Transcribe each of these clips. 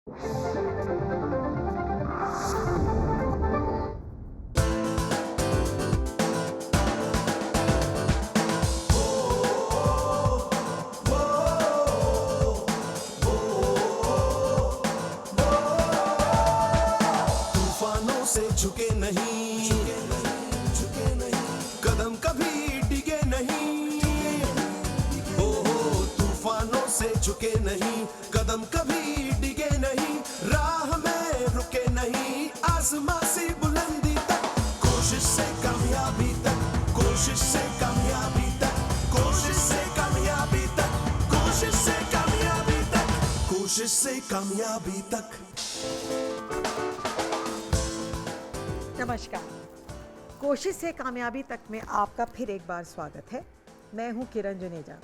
तूफानों से झुके नहीं, कदम कभी डिगे नहीं। ओ तूफानों से झुके नहीं, कदम कभी डिगे नहीं। राह में रुके नहीं, आसमां से बुलंदी तक। कोशिश से कामयाबी तक, कोशिश से कामयाबी तक, कोशिश से कामयाबी तक, कोशिश से कामयाबी तक, कोशिश से कामयाबी तक। नमस्कार, कोशिश से कामयाबी तक में आपका फिर एक बार स्वागत है। मैं हूं किरण जुनेजा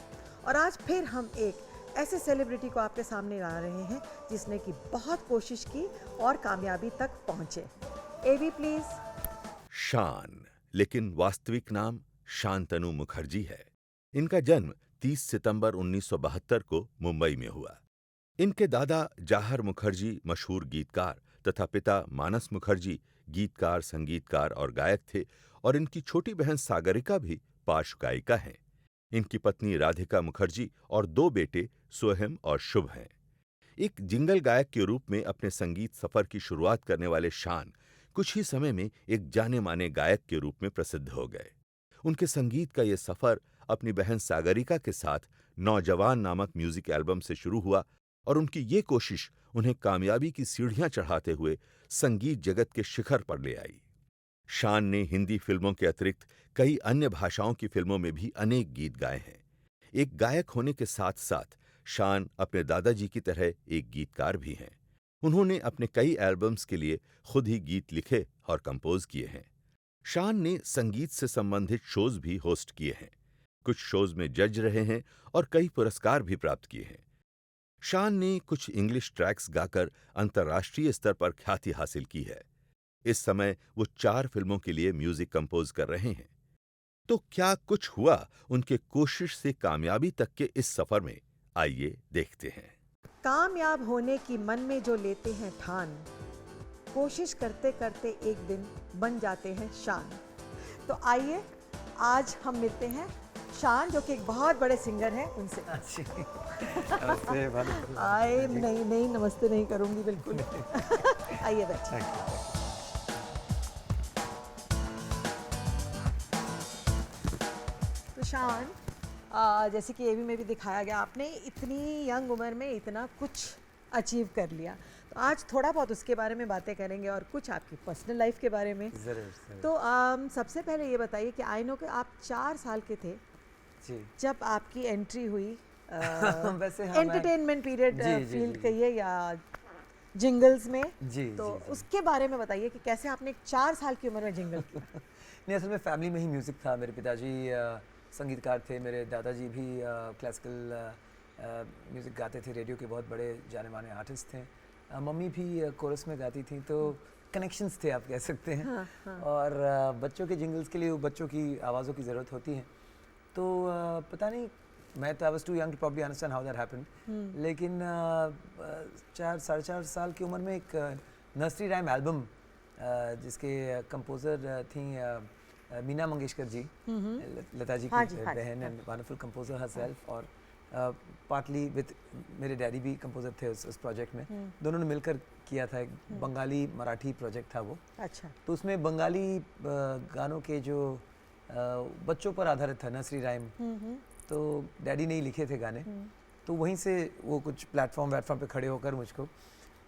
और आज फिर हम एक ऐसे सेलिब्रिटी को आपके सामने ला रहे हैं जिसने की बहुत कोशिश की और कामयाबी तक पहुंचे। एवी प्लीज। शान, लेकिन वास्तविक नाम शांतनु मुखर्जी है। इनका जन्म 30 सितंबर 1972 को मुंबई में हुआ। इनके दादा जाहर मुखर्जी मशहूर गीतकार तथा पिता मानस मुखर्जी गीतकार, संगीतकार और गायक थे और इनकी छोटी बहन सागरिका भी पार्श्व गायिका हैं। इनकी पत्नी राधिका मुखर्जी और 2 बेटे सोहम और शुभ हैं। एक जिंगल गायक के रूप में अपने संगीत सफर की शुरुआत करने वाले शान कुछ ही समय में एक जाने माने गायक के रूप में प्रसिद्ध हो गए। उनके संगीत का यह सफर अपनी बहन सागरिका के साथ नौजवान नामक म्यूजिक एल्बम से शुरू हुआ और उनकी ये कोशिश उन्हें कामयाबी की सीढ़ियां चढ़ाते हुए संगीत जगत के शिखर पर ले आई। शान ने हिंदी फिल्मों के अतिरिक्त कई अन्य भाषाओं की फिल्मों में भी अनेक गीत गाए हैं। एक गायक होने के साथ साथ शान अपने दादाजी की तरह एक गीतकार भी हैं। उन्होंने अपने कई एल्बम्स के लिए खुद ही गीत लिखे और कंपोज किए हैं। शान ने संगीत से संबंधित शोज भी होस्ट किए हैं। कुछ शोज में जज रहे हैं और कई पुरस्कार भी प्राप्त किए हैं। शान ने कुछ इंग्लिश ट्रैक्स गाकर अंतर्राष्ट्रीय स्तर पर ख्याति हासिल की है। इस समय वो 4 फिल्मों के लिए म्यूजिक कंपोज कर रहे हैं। तो क्या कुछ हुआ उनके कोशिश से कामयाबी तक के इस सफर में? आइए देखते हैं। कामयाब होने की मन में जो लेते हैं ठान, कोशिश करते करते एक दिन बन जाते हैं शान। तो आइए आज हम मिलते हैं शान, जो कि एक बहुत बड़े सिंगर हैं, उनसे। नमस्ते भानु। आए नहीं नमस्ते नहीं करूंगी बिल्कुल। आइए बैठिए। तो शान, जैसे कि एवी में भी दिखाया गया, आपने इतनी यंग उम्र में इतना कुछ अचीव कर लिया। तो आज थोड़ा बहुत उसके बारे में बातें करेंगे और कुछ आपकी पर्सनल लाइफ के बारे में। जरूर। तो सबसे पहले ये बताइए कि आई नो कि आप 4 साल के थे जी जब आपकी एंट्री हुई वैसे एंटरटेनमेट पीरियड जी, फील्ड जी। कहिए या जिंगल्स में। जी तो जी। उसके बारे में बताइए कि कैसे आपने 4 साल की उम्र में जिंगल की। नहीं, असल में फैमिली में ही म्यूज़िक था। मेरे पिताजी संगीतकार थे, मेरे दादाजी भी क्लासिकल म्यूज़िक गाते थे, रेडियो के बहुत बड़े जाने माने आर्टिस्ट थे। मम्मी भी कोरस में गाती थी, तो कनेक्शंस थे आप कह सकते हैं। हाँ। और बच्चों के जिंगल्स के लिए वो बच्चों की आवाज़ों की ज़रूरत होती है। तो पता नहीं, मैं तो I was too young to probably understand how that happened. लेकिन 4-4.5 साल की उम्र में एक नर्सरी राइम एल्बम जिसके कंपोज़र थी मीना मंगेशकर जी, लता जी हाँ की जी, हाँ जी, बहन, हाँ। एंड वंडरफुल कंपोज़र हरसेल्फ, और पार्टली विद मेरे डैडी भी कंपोज़र थे उस प्रोजेक्ट में। दोनों ने मिलकर किया था। एक बंगाली मराठी प्रोजेक्ट था वो। अच्छा। तो उसमें बंगाली गानों के जो बच्चों पर आधारित था, नर्सरी राइम। तो डैडी ने ही लिखे थे गाने। तो वहीं से वो कुछ प्लेटफॉर्म पे खड़े होकर मुझको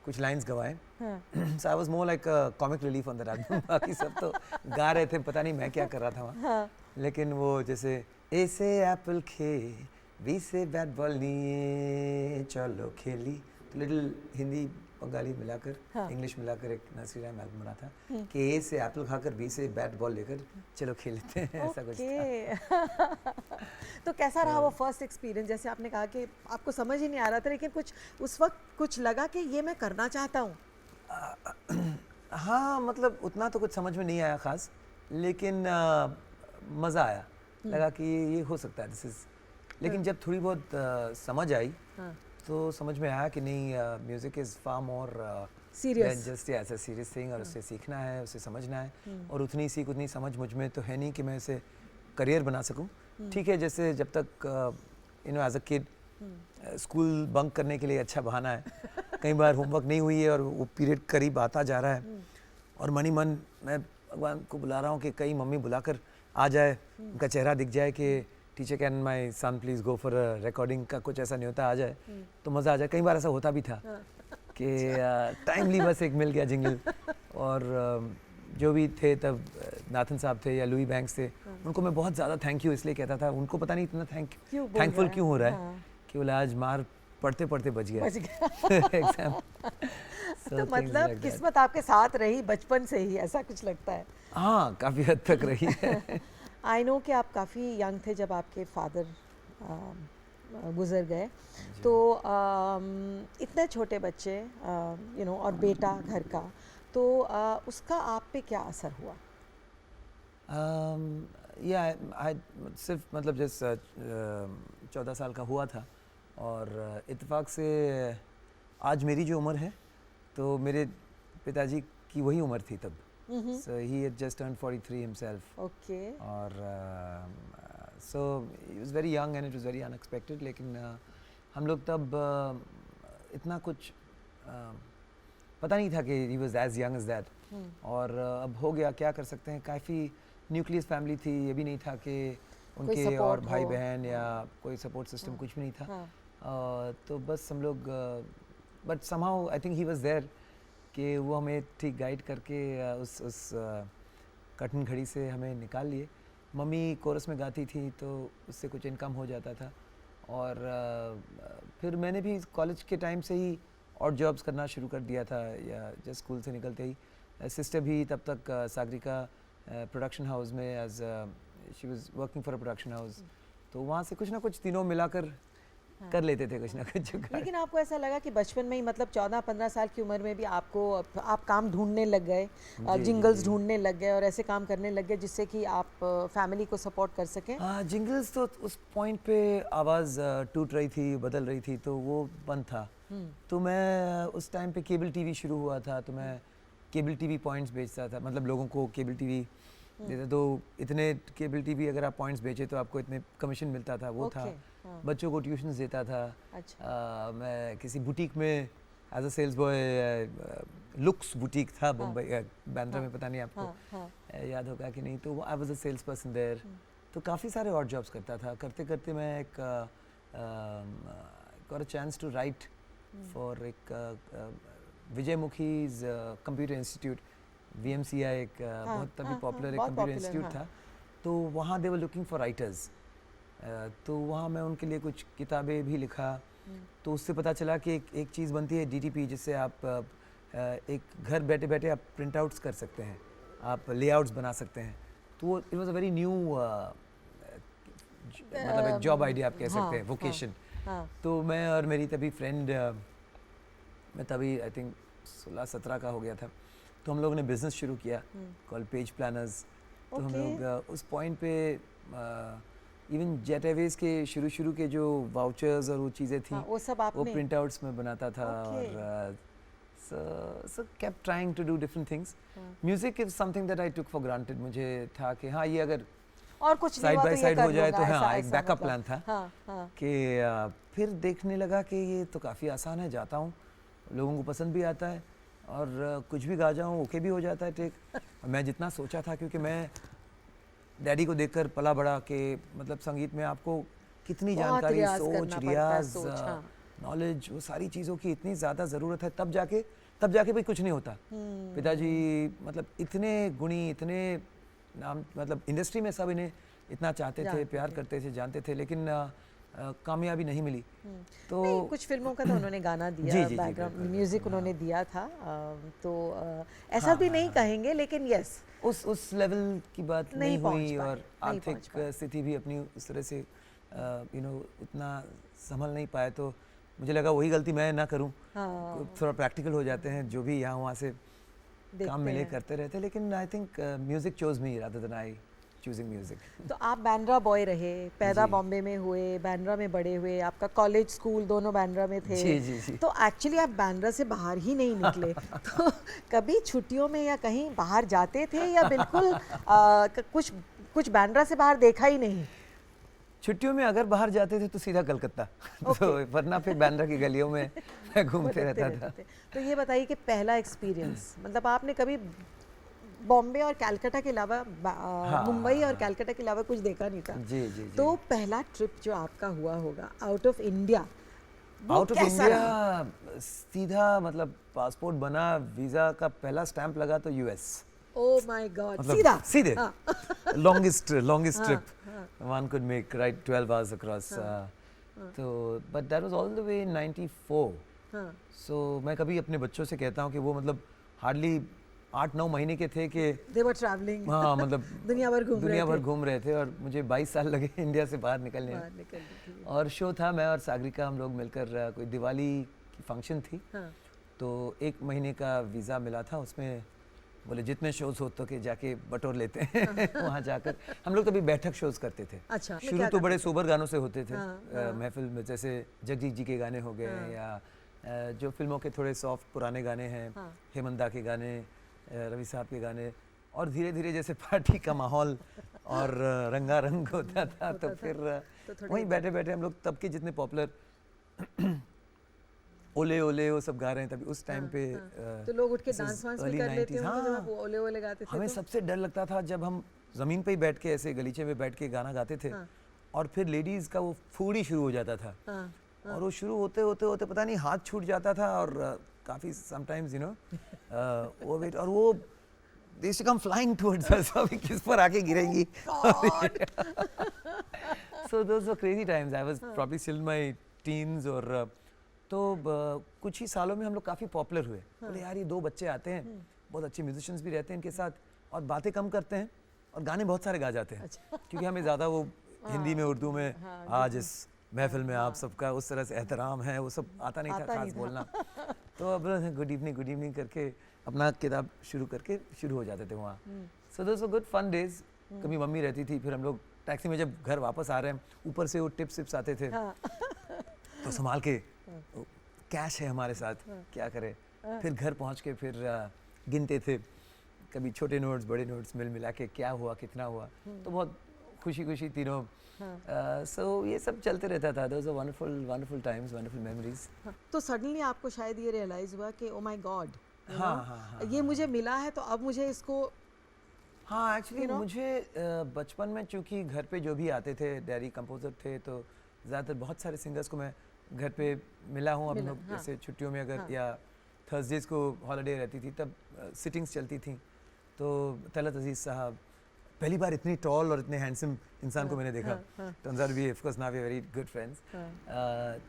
कुछ लाइंस गवाए। So I was more like comic relief on that album. बाकी सब तो गा रहे थे, पता नहीं मैं क्या कर रहा था वहाँ। लेकिन वो जैसे ए से एप्पल खे, बी से बैट बॉल लिए चलो खेली, तो लिटिल हिंदी बंगाली मिलाकर, इंग्लिश मिलाकर एक नर्सरी राइम एल्बम बना था कि ए से एप्पल खाकर, बी से बैट बॉल लेकर चलो खेलते हैं, ऐसा कुछ था। तो कैसा रहा वो फर्स्ट एक्सपीरियंस? जैसे आपने कहा कि आपको समझ ही नहीं आ रहा था, लेकिन कुछ उस वक्त कुछ लगा कि ये मैं करना चाहता हूँ। हाँ, मतलब उतना तो कुछ समझ में नहीं आया ख़ास, लेकिन मज़ा आया। लगा कि ये हो सकता है, दिस इज़। लेकिन जब थोड़ी बहुत समझ आई तो समझ में आया कि नहीं, music is far more Serious. Just ऐसा सीरियस थिंग, और उससे सीखना है, उससे समझना है, और उतनी सीख उतनी समझ मुझ में तो है नहीं कि मैं इसे करियर बना सकूं। ठीक है, जैसे जब तक you know as a kid school bunk करने के लिए अच्छा बहाना है। कई बार होमवर्क नहीं हुई है और वो पीरियड करीब आता जा रहा है, और मन ही मन मैं भगवान को बुला रहा हूँ कि कहीं मम्मी बुलाकर आ जाए, उनका चेहरा दिख जाए कि teacher can my son please go for recording का कुछ ऐसा नहीं होता, आ जाए तो मज़ा आ जाए। कई बार ऐसा होता भी था कि टाइमली बस एक मिल गया जिंगल, और जो भी थे तब नाथन साहब थे या लुई बैंक्स थे, उनको मैं बहुत ज़्यादा थैंक यू इसलिए कहता था। उनको पता नहीं इतना थैंकफुल क्यों हो रहा है कि बोला आज मार पढ़ते पढ़ते बच गया एग्जाम। तो मतलब किस्मत आपके साथ रही बचपन से ही, ऐसा कुछ लगता है। हाँ, काफ़ी हद तक रही है। आई नो कि आप काफ़ी यंग थे जब आपके फादर गुजर गए, तो इतने छोटे बच्चे यू नो और बेटा घर का, तो उसका आप पे क्या असर हुआ? या सिर्फ मतलब जिस 14 साल का हुआ था, और इत्तेफाक से आज मेरी जो उम्र है तो मेरे पिताजी की वही उम्र थी तब। So he had just turned 43 himself. Okay. और so he was very young and it was very unexpected. लेकिन हम लोग तब इतना कुछ पता नहीं था कि he was as young as that. और अब हो गया, क्या कर सकते हैं। काफ़ी न्यूक्लियस फैमिली थी, ये भी नहीं था कि उनके और भाई बहन या कोई सपोर्ट सिस्टम कुछ भी नहीं था। तो बस हम लोग but somehow I think he was there कि वो हमें ठीक गाइड करके उस कठिन घड़ी से हमें निकाल लिए। मम्मी कोरस में गाती थी तो उससे कुछ इनकम हो जाता था, और फिर मैंने भी कॉलेज के टाइम से ही और जॉब्स करना शुरू कर दिया था, या जस्ट स्कूल से निकलते ही। सिस्टर भी तब तक सागरिका प्रोडक्शन हाउस में as she was working for a production house, तो वहाँ से कुछ ना कुछ तीनों मिलाकर कर लेते थे कुछ ना कुछ जुगाड़। लेकिन आपको ऐसा लगा कि बचपन में ही, मतलब 14-15 साल की उम्र में भी आप काम ढूंढने लग गए, जिंगल्स ढूंढने लग गए और ऐसे काम करने लग गए जिससे कि आप फैमिली को सपोर्ट कर सकें? जिंगल्स तो उस पॉइंट पे आवाज़ टूट रही थी, बदल रही थी, तो वो बंद था। तो मैं उस टाइम पे केबल टीवी शुरू हुआ था, तो मैं केबल टीवी पॉइंट्स बेचता था, मतलब लोगों को केबल टीवी देते, तो इतने केबल टीवी अगर आप पॉइंट्स बेचे तो आपको इतने कमीशन मिलता था, वो था। बच्चों को ट्यूशन्स देता था। अच्छा। मैं किसी बुटीक में as a sales boy, Looks boutique था बम्बई बांद्रा में, पता नहीं आपको याद होगा कि नहीं, तो I was a sales person there. तो काफ़ी सारे और जॉब्स करता था। करते करते मैं एक got a chance to write for एक विजयमुखीज कंप्यूटर इंस्टीट्यूट, VMCI, एक बहुत तभी पॉपुलर एक कंप्यूटर इंस्टीट्यूट था। तो वहाँ दे वर लुकिंग फॉर राइटर्स, तो वहाँ मैं उनके लिए कुछ किताबें भी लिखा। तो उससे पता चला कि एक चीज़ बनती है DTP, जिससे आप एक घर बैठे बैठे आप प्रिंट आउट्स कर सकते हैं, आप लेआउट्स बना सकते हैं। तो वो it was a very new मतलब एक जॉब आइडिया आप कह सकते हैं, वोकेशन। तो मैं और मेरी तभी फ्रेंड, मैं तभी आई थिंक 16-17 का हो गया था, तो हम लोगों ने बिजनेस शुरू किया कॉल पेज प्लानर्स। तो हम लोग उस पॉइंट पे इवन जेट एयरवेज के शुरू के जो वाउचर्स और वो चीज़ें थी, वो सब आपने, वो प्रिंट आउट्स में बनाता था। और so kept trying to do different things. Music is something that I took for granted. मुझे था कि हाँ, ये अगर और कुछ साइड बाय साइड हो जाए तो हाँ, एक बैकअप प्लान था। हाँ। कि फिर देखने लगा कि ये तो काफ़ी आसान है, जाता हूँ, लोगों को पसंद भी आता है, और कुछ भी गा जाऊँ ओके भी हो जाता है टेक। मैं जितना सोचा था, क्योंकि मैं डैडी को देखकर पला बड़ा कि मतलब संगीत में आपको कितनी जानकारी, सोच, रियाज, नॉलेज, वो सारी चीज़ों की इतनी ज़्यादा ज़रूरत है, तब जाके भी कुछ नहीं होता। पिताजी मतलब इतने गुणी, इतने नाम, मतलब इंडस्ट्री में सब इन्हें इतना चाहते थे, प्यार करते थे, जानते थे, लेकिन कामयाबी नहीं मिली। तो नहीं, कुछ फिल्मों का तो उन्होंने गाना दिया, बैकग्राउंड म्यूजिक उन्होंने दिया था, तो ऐसा भी नहीं कहेंगे, लेकिन यस उस लेवल की बात नहीं हुई, और आर्थिक स्थिति भी अपनी उस तरह से यू नो उतना संभल नहीं पाए। तो मुझे लगा वही गलती मैं ना करूं। थोड़ा प्रैक्टिकल हो जाते हैं, जो भी यहाँ वहाँ से काम मिले करते रहते, लेकिन I think music chose me rather than I choosing music. तो आप बैंड्रा बॉय रहे, पैदा जी। बॉम्बे में हुए, बैंड्रा में बड़े हुए, आपका कॉलेज स्कूल दोनों बैंड्रा में थे। जी, जी, जी। तो एक्चुअली आप बैंड्रा से बाहर ही नहीं निकले। तो कभी छुट्टियों में या कहीं बाहर जाते थे या बिल्कुल कुछ बैंड्रा से बाहर देखा ही नहीं? छुट्टियों में अगर बाहर जाते थे तो सीधा कलकत्ता। तो वरना फिर बैंड्रा की गलियों में मैं घूमते रहता था। तो ये बताइए कि पहला एक्सपीरियंस, मतलब आपने कभी बॉम्बे और कलकत्ता के अलावा मुंबई और कलकत्ता के अलावा कुछ देखा नहीं था। जी, जी, जी। तो पहला ट्रिप जो आपका हुआ होगा out of India, out of India सीधा मतलब पासपोर्ट बना, वीजा का पहला स्टैंप लगा तो यूएस। ओह माय गॉड, मतलब सीधे हाँ। longest trip one could make, right? 12 hours across. तो but that was all the way in 94. हाँ। So मैं कभी अपने बच्चों से कहता हूँ कि वो मतलब हार्डली 8-9 महीने के थे कि They were traveling. हाँ मतलब दुनिया भर घूम रहे थे और मुझे 22 साल लगे इंडिया से बाहर निकलने बाहर में। निकलने के और शो था, मैं और सागरिका हम लोग मिलकर कोई दिवाली की फंक्शन थी। हाँ। तो 1 महीने का वीज़ा मिला था, उसमें बोले जितने शोज हो तो के जाके बटोर लेते हैं। वहाँ जाकर हम लोग तभी बैठक शोज करते थे। अच्छा, शुरू क्या तो करते बड़े सोबर गानों से होते थे। हाँ, महफिल में जैसे जगजीत जी के गाने हो गए या जो फिल्मों के थोड़े सॉफ्ट पुराने गाने हैं, हेमंदा के गाने, रवि साहब के गाने, और धीरे धीरे जैसे पार्टी का माहौल और रंगारंग होता था तो फिर वहीं बैठे बैठे हम लोग तब के जितने पॉपुलर ओले ओले वो सब गा रहे हैं तभी उस टाइम पे। तो लोग उठ के डांस वांस भी कर लेते होंगे जब आप हाँ। ओले ओले गाते थे? हमें तो सबसे डर लगता था जब हम जमीन पे ही बैठ के ऐसे गलीचे में बैठ के गाना गाते थे और फिर लेडीज का वो फूडी शुरू हो जाता था। और वो शुरू होते होते होते पता नहीं हाथ छूट जाता था और काफी समटाइम्स यू नो वो वेट और वो दे used to come flying towards us, अभी किस पर आके गिरेंगी। So those were crazy times. I was probably still in my teens और तो कुछ ही सालों में हम लोग काफ़ी पॉपुलर हुए। बोले यार ये 2 बच्चे आते हैं, बहुत अच्छे म्यूजिशियंस भी रहते हैं इनके साथ और बातें कम करते हैं और गाने बहुत सारे गा जाते हैं। क्योंकि हमें ज़्यादा वो हिंदी में उर्दू में आज इस महफिल में आप सबका उस तरह से एहतराम है वो सब आता नहीं था खास बोलना। तो अब गुड इवनिंग करके अपना किताब शुरू करके शुरू हो जाते थे वहाँ। सो दोस वर गुड फन डेज। कभी मम्मी रहती थी, फिर हम लोग टैक्सी में जब घर वापस आ रहे हैं ऊपर से वो टिप्स आते थे तो संभाल के कैश है हमारे साथ क्या करें। फिर घर पहुंच के फिर गिनते थे, कभी छोटे नोट्स बड़े नोट्स मिला के क्या हुआ कितना हुआ। तो बहुत खुशी तीनों। सो ये सब चलते रहता था। Those are wonderful times, wonderful memories. तो सडनली आपको शायद ये रियलाइज हुआ कि ओ माय गॉड हाँ, ये मुझे मिला है तो अब मुझे इसको। हाँ एक्चुअली मुझे बचपन में चूँकि घर पे जो भी आते थे डैडी कंपोजर थे तो ज़्यादातर बहुत सारे सिंगर्स को मैं घर पे मिला हूँ। अब लोग जैसे छुट्टियों में अगर या थर्सडेज को हॉलिडे रहती थी तब सिटिंग्स चलती थी। तो तलत अजीज़ साहब पहली बार इतनी टॉल और इतने हैंडसम इंसान को मैंने देखा। Turns out we of course now we are very good friends.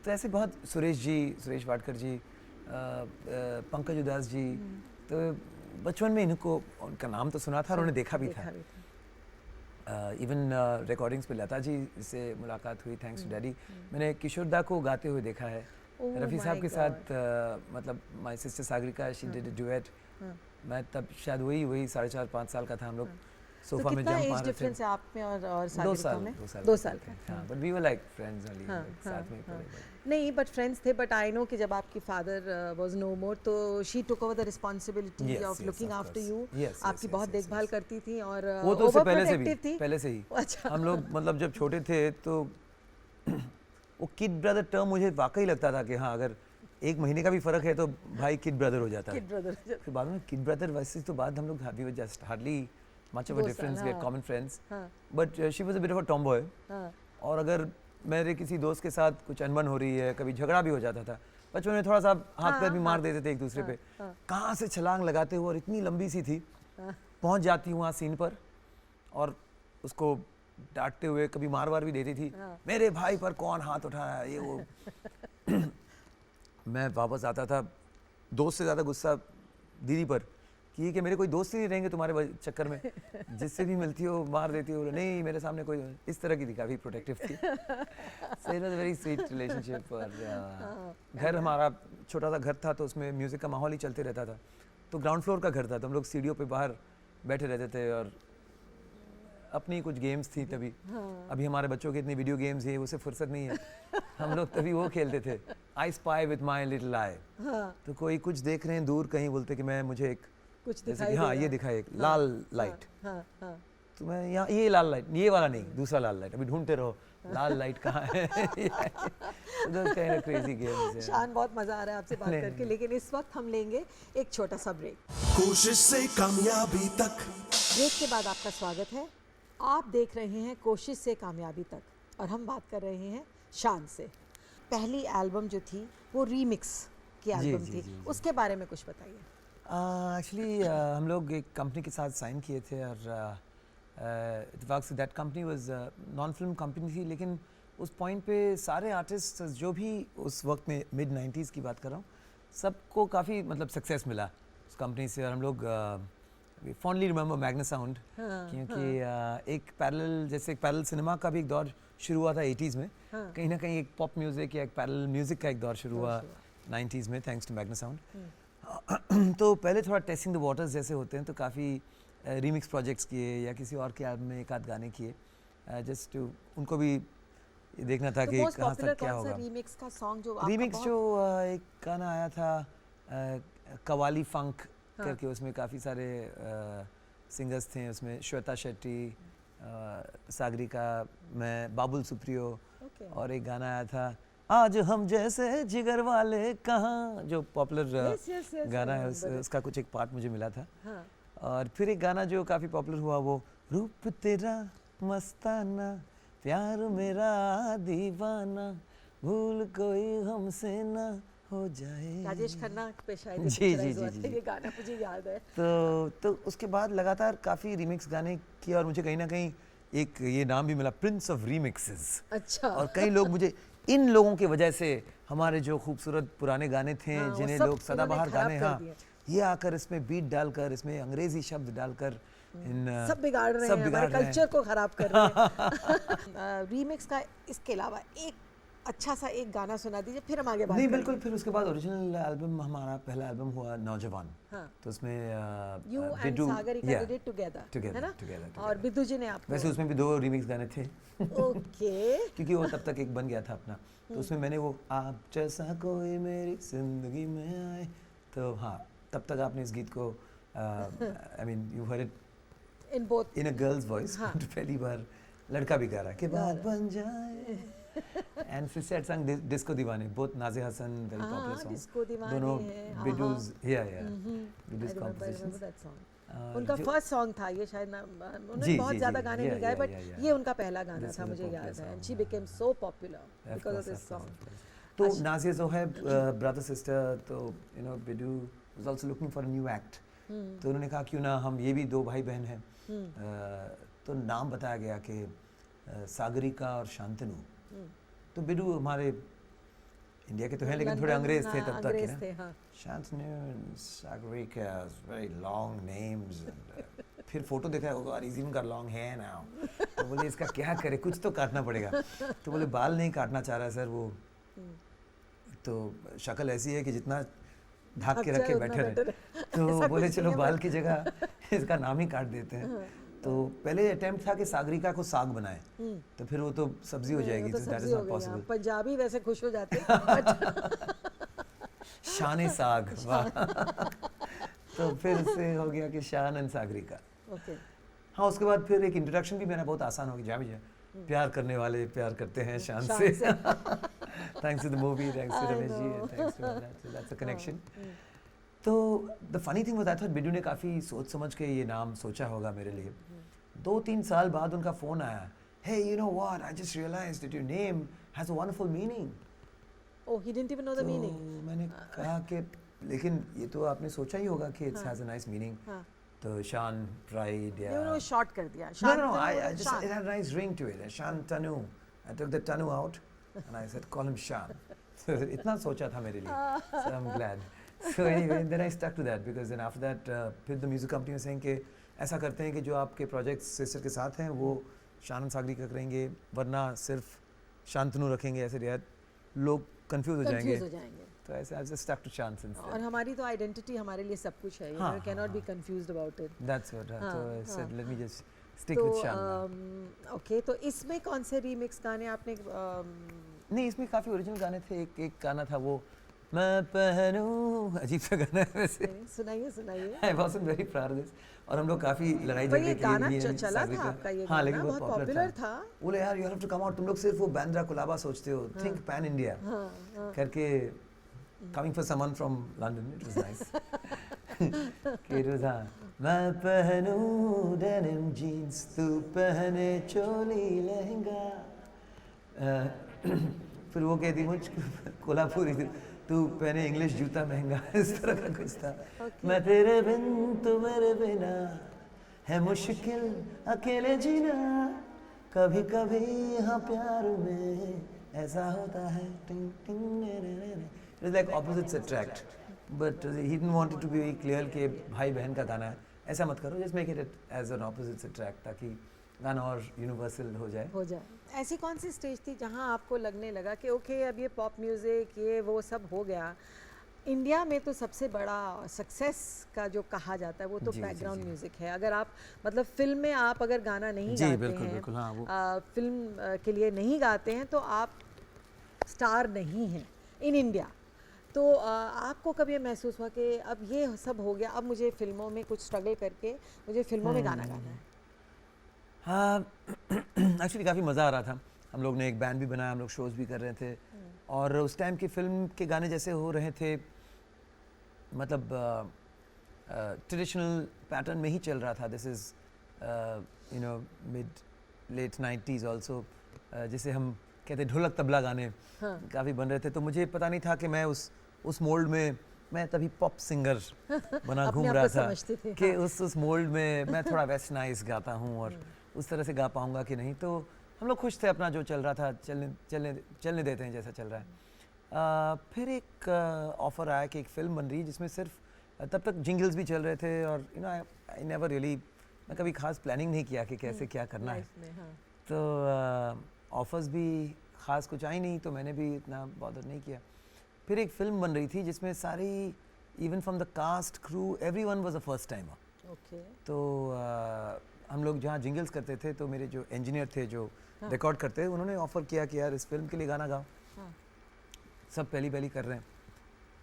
तो ऐसे बहुत सुरेश वाडकर जी, पंकज उदास जी, तो बचपन में इनको उनका नाम तो सुना था और उन्हें देखा भी था। इवन रिकॉर्डिंग्स पे लता जी से मुलाकात हुई थैंक्स टू डैडी। मैंने किशोर दा को गाते हुए देखा है। रफ़ी साहब के साथ मतलब my sister Sagarika she did a duet. मैं तब शायद वही 4.5-5 साल का था। हम लोग सोफा में जंप मार रहे थे। कितना एज डिफरेंस है आप में और सागरिका में? 2 साल का। हाँ but we were like friends only, साथ में पढ़े। नहीं बट फ्रेंड्स थे। बट आई नो कि जब आपकी फादर वाज नो मोर तो she took over the responsibility of looking after you. आपकी बहुत देखभाल करती थी और वो तो उससे पहले से ही। अच्छा। हम लोग मतलब जब छोटे थे तो वो किड ब्रदर टर्म मुझे वाकई लगता था कि हाँ अगर 1 महीने का भी फर्क है तो भाई किड ब्रदर हो जाता है। फिर बाद में किड ब्रदर वैसे तो बाद हम लोग we were just hardly much of a difference, we are common friends. But she was a bit of a tomboy. और अगर मेरे किसी दोस्त के साथ कुछ अनबन हो रही है, कभी झगड़ा भी हो जाता था, बचपन में थोड़ा सा हाथ पैर भी मार देते थे एक दूसरे पे, कहाँ से छलांग लगाते हुए और इतनी लंबी सी थी, पहुंच जाती वहाँ सीन पर और उसको डांटते हुए कभी मार वार भी देती थी। मेरे भाई पर कौन हाथ उठाया ये वो। मैं वापस आता था दोस्त से ज़्यादा गुस्सा दीदी पर कि मेरे कोई दोस्त ही नहीं रहेंगे तुम्हारे चक्कर में, जिससे भी मिलती हो मार देती हो, नहीं मेरे सामने कोई, इस तरह की थी, काफ़ी प्रोटेक्टिव थी। So it was a very sweet relationship. और घर हमारा छोटा सा घर था तो उसमें म्यूज़िक का माहौल ही चलते रहता था। तो ग्राउंड फ्लोर का घर था तो हम लोग सीढ़ियों पे बाहर बैठे रहते थे और अपनी कुछ गेम्स थी तभी। अभी हमारे बच्चों के इतने वीडियो गेम्स है, उसे फुर्सत नहीं है। हम लोग तभी वो खेलते थे, I spy with my little आई। तो कोई कुछ देख रहे हैं दूर कहीं, बोलते कि मैं मुझे एक कुछ जैसे दिखाई कि हाँ दे ये रहा दिखाई एक लाल लाइट, हाँ हाँ तो मैं यहाँ ये लाल लाइट, ये वाला नहीं, दूसरा लाल लाइट, अभी ढूंढते रहो लाल लाइट कहाँ है। Crazy games. शान, बहुत मजा आ रहा है आपसे बात करके, लेकिन इस वक्त हम लेंगे एक छोटा सा ब्रेक। कोशिश से कामयाबी तक, ब्रेक के बाद आपका स्वागत है। आप देख रहे हैं कोशिश से कामयाबी तक, और हम बात कर रहे हैं शान से। पहली एल्बम जो थी वो रीमिक्स की एल्बम थी, उसके बारे में कुछ बताइए। एक्चुअली हम लोग एक कंपनी के साथ साइन किए थे, और इत्तेफाक say that company was non film company थी, लेकिन उस पॉइंट पे सारे आर्टिस्ट जो भी उस वक्त में मिड 90s की बात कर रहा हूँ, सबको काफ़ी मतलब सक्सेस मिला उस कंपनी से। और हम लोग फॉन्डली रिमेंबर मैग्ना साउंड, क्योंकि एक पैरेलल, जैसे एक पैरेलल सिनेमा का भी एक दौर शुरू हुआ था 80s में, कहीं ना कहीं एक पॉप म्यूज़िक या एक पैरेलल म्यूज़िक का एक दौर शुरू हुआ 90s में, थैंक्स टू मैग्ना साउंड। तो पहले थोड़ा टेस्टिंग द वाटर्स जैसे होते हैं, तो काफ़ी रीमिक्स प्रोजेक्ट्स किए या किसी और के एल्बम में एक आध गाने किए, जस्ट टू उनको भी देखना था कि कहाँ तक क्या होगा। रीमिक्स का सॉन्ग जो आपका रीमिक्स जो एक गाना आया था कवाली फंक करके, उसमें काफ़ी सारे सिंगर्स थे, उसमें श्वेता शेट्टी, सागरिका, मैं, बाबुल सुप्रियो, और एक गाना आया था आज हम जैसे जिगर वाले कहाँ, जो पॉपुलर गाना है, उसका कुछ एक पार्ट मुझे मिला था। और फिर एक गाना जो काफ़ी पॉपुलर हुआ, वो रूप तेरा मस्ताना, प्यार मेरा दीवाना, भूल कोई हमसे ना हो जाए। राजेश खन्ना पे शायद जी, ये गाना मुझे याद है। तो उसके बाद लगातार काफ़ी रीमिक्स गाने किए, और मुझे कहीं ना कहीं एक ये नाम भी मिला, प्रिंस ऑफ रीमिक्सेस। अच्छा। और कई लोग मुझे, इन लोगों की वजह से हमारे जो खूबसूरत पुराने गाने थे, जिन्हें लोग सदाबहार गाने, हाँ, ये आकर इसमें बीट डालकर, इसमें अंग्रेजी शब्द डालकर सब बिगाड़ रहे हैं, हमारे कल्चर को खराब कर रहे हैं। रीमिक्स का इसके अलावा एक अच्छा सा एक गाना सुना दीजिए, फिर हम आगे बात नहीं, करेंगे। बिल्कुल। फिर उसके बाद ओरिजिनल एल्बम, हमारा पहला एल्बम हुआ नौजवान। तो उसमें you and Sagarika did it together, है ना? और बिद्दू जी ने आपको, वैसे उसमें भी 2 रीमिक्स गाने थे। ओके। क्योंकि वो तब तक एक बन गया था अपना, तो उसमें मैंने वो आप जैसा कोई मेरी जिंदगी में आए, तो हाँ, तब तक आपने इस गीत को I mean you heard it in both in a girls voice, पहली बार लड़का भी गा रहा है कि बात बन जाए, एंड फिर सेट संग disco Deewane, both Nazia Hassan, very popular song, disco Deewane दोनों है, बिडूज, बिडूज कॉम्पोजिशंस। उनका फर्स्ट सॉन्ग था ये, शायद उन्होंने बहुत ज्यादा गाने नहीं गाए, बट ये उनका पहला गाना था, मुझे याद है। She became so popular because of this song. तो नाज़िया जो है ब्रदर सिस्टर, तो you know Biddu was also looking for a new act, तो उन्होंने कहा क्यों ना हम, ये भी 2 भाई बहन हैं, तो नाम बताया गया कि सागरिका और शांतनु। तो बिडू हमारे इंडिया के तो हैं, लेकिन थोड़े अंग्रेज थे तब तक, है ना? Shantanu, Sagarika, very long names. फिर फोटो देखा होगा, is even got long hair now, तो बोले इसका क्या करे, कुछ तो काटना पड़ेगा। तो बोले बाल नहीं काटना चाह रहा है सर वो, तो शक्ल ऐसी है कि जितना ढक के रख के बैठे रहे, तो बोले चलो बाल की जगह इसका नाम ही काट देते हैं। तो पहले अटेम्प्ट था कि सागरिका को साग बनाए, तो फिर वो तो सब्जी हो जाएगी, तो that is not possible. Punjabi वैसे खुश हो जाते हैं। शान साग, वाह। तो फिर उससे हो गया कि शान एंड सागरिका। ओके। हाँ, उसके बाद फिर एक इंट्रोडक्शन भी मेरा बहुत आसान हो गया, जा प्यार करने वाले प्यार करते हैं शान से। Thanks to the movie, thanks to Ramesh ji, thanks to that's a connection. तो the funny thing was, I thought Biddu ने काफ़ी सोच समझ के ये नाम सोचा होगा मेरे लिए। 2-3 साल बाद उनका फ़ोन आया, hey you know what, I just realised that your name has a wonderful meaning. Oh, he didn't even know the meaning. मैंने कहा कि लेकिन ये तो आपने सोचा ही होगा कि it's has a nice meaning. तो शान, प्राइड, या उन्होंने शॉर्ट कर दिया। No, I just, it had a nice ring to it, Shantanu. I took the Tanu out and I said, call him Shan. So इतना सोचा था मेरे लिए, so I'm glad. So anyway, then I stuck to that, because then after that, फिर the music company was saying कि ऐसा करते हैं कि जो आपके प्रोजेक्ट्स सिस्टर के साथ हैं वो शान सागरिका करेंगे, वरना सिर्फ शांतनु रखेंगे, ऐसे यार लोग कंफ्यूज हो जाएंगे। तो ऐसे I've just stuck to Shan since then. और हमारी तो आइडेंटिटी हमारे लिए सब कुछ है, you cannot be confused about it. That's what. So I said, let me just stick तो विद शान। ओके, तो इसमें कौन से रीमिक्स गाने आपने नहीं, इसमें काफ़ी ओरिजिनल गाने थे। एक गाना था वो मैं पहनूं, अजीब सा गाना है वैसे। सुनाइए सुनाइए। I wasn't very proud of this. और हम लोग काफ़ी लड़ाई पर झगड़े ये किए गाना भी हैं चला शादी था पे। आपका ये हाँ, लेकिन गाना, बहुत बहुत पॉपुलर पॉपुलर था। बोले यार you have to come out, तुम लोग सिर्फ वो बैंड्रा कोलाबा सोचते हो, थिंक पैन इंडिया करके। Coming for someone from London, it was nice. कि it was, हाँ, मैं पहनूं डेनिम जीन्स, तू पहने चोली लहंगा। फिर वो कहती मुझ कोल्हापुरी, तू पहने इंग्लिश जूता महंगा, इस तरह का कुछ था। मैं तेरे बिन तू मेरे बिना, है मुश्किल अकेले जीना, कभी कभी हाँ प्यार में ऐसा होता है। टिंग टिंग it is like opposites attract, but he didn't want it to be very clear कि भाई बहन का गाना है, ऐसा मत करो, just make it as an opposites attract, ताकि गाना और यूनिवर्सल हो जाए। ऐसी कौन सी स्टेज थी जहाँ आपको लगने लगा कि ओके अब ये पॉप म्यूज़िक ये वो सब हो गया? इंडिया में तो सबसे बड़ा सक्सेस का जो कहा जाता है वो तो जी, बैकग्राउंड जी। म्यूज़िक है। अगर आप मतलब फिल्म में आप अगर गाना नहीं जी, गाते बिल्कुल, हैं, बिल्कुल, हाँ, वो फिल्म के लिए नहीं गाते हैं तो आप स्टार नहीं हैं इन इंडिया। तो आपको कभी ये महसूस हुआ कि अब ये सब हो गया, अब मुझे फिल्मों में कुछ स्ट्रगल करके मुझे फिल्मों में गाना गाना है? हाँ, एक्चुअली काफ़ी मज़ा आ रहा था। हम लोग ने एक बैंड भी बनाया, हम लोग शोज़ भी कर रहे थे, और उस टाइम की फिल्म के गाने जैसे हो रहे थे, मतलब ट्रेडिशनल पैटर्न में ही चल रहा था। This is you know mid late 90s also, जिसे हम कहते ढोलक तबला गाने काफ़ी बन रहे थे। तो मुझे पता नहीं था कि मैं उस मोल्ड में, मैं तभी पॉप सिंगर बना घूम रहा था कि उस मोल्ड में मैं थोड़ा वेस्टर्नाइज गाता हूँ और उस तरह से गा पाऊँगा कि नहीं। तो हम लोग खुश थे, अपना जो चल रहा था चलने देते हैं जैसा चल रहा है। फिर एक ऑफ़र आया कि एक फ़िल्म बन रही है जिसमें सिर्फ, तब तक जिंगल्स भी चल रहे थे, और you know I never really, मैं कभी खास प्लानिंग नहीं किया कि कैसे क्या करना है। तो ऑफ़र्स भी ख़ास कुछ आई नहीं, तो मैंने भी इतना बॉदर नहीं किया। फिर एक फ़िल्म बन रही थी जिसमें सारी, even from the cast crew, everyone was a first timer. Okay. तो हम लोग जहाँ जिंगल्स करते थे, तो मेरे जो इंजीनियर थे जो रिकॉर्ड करते, उन्होंने ऑफ़र किया कि यार इस फिल्म के लिए गाना गाओ। सब पहली कर रहे हैं,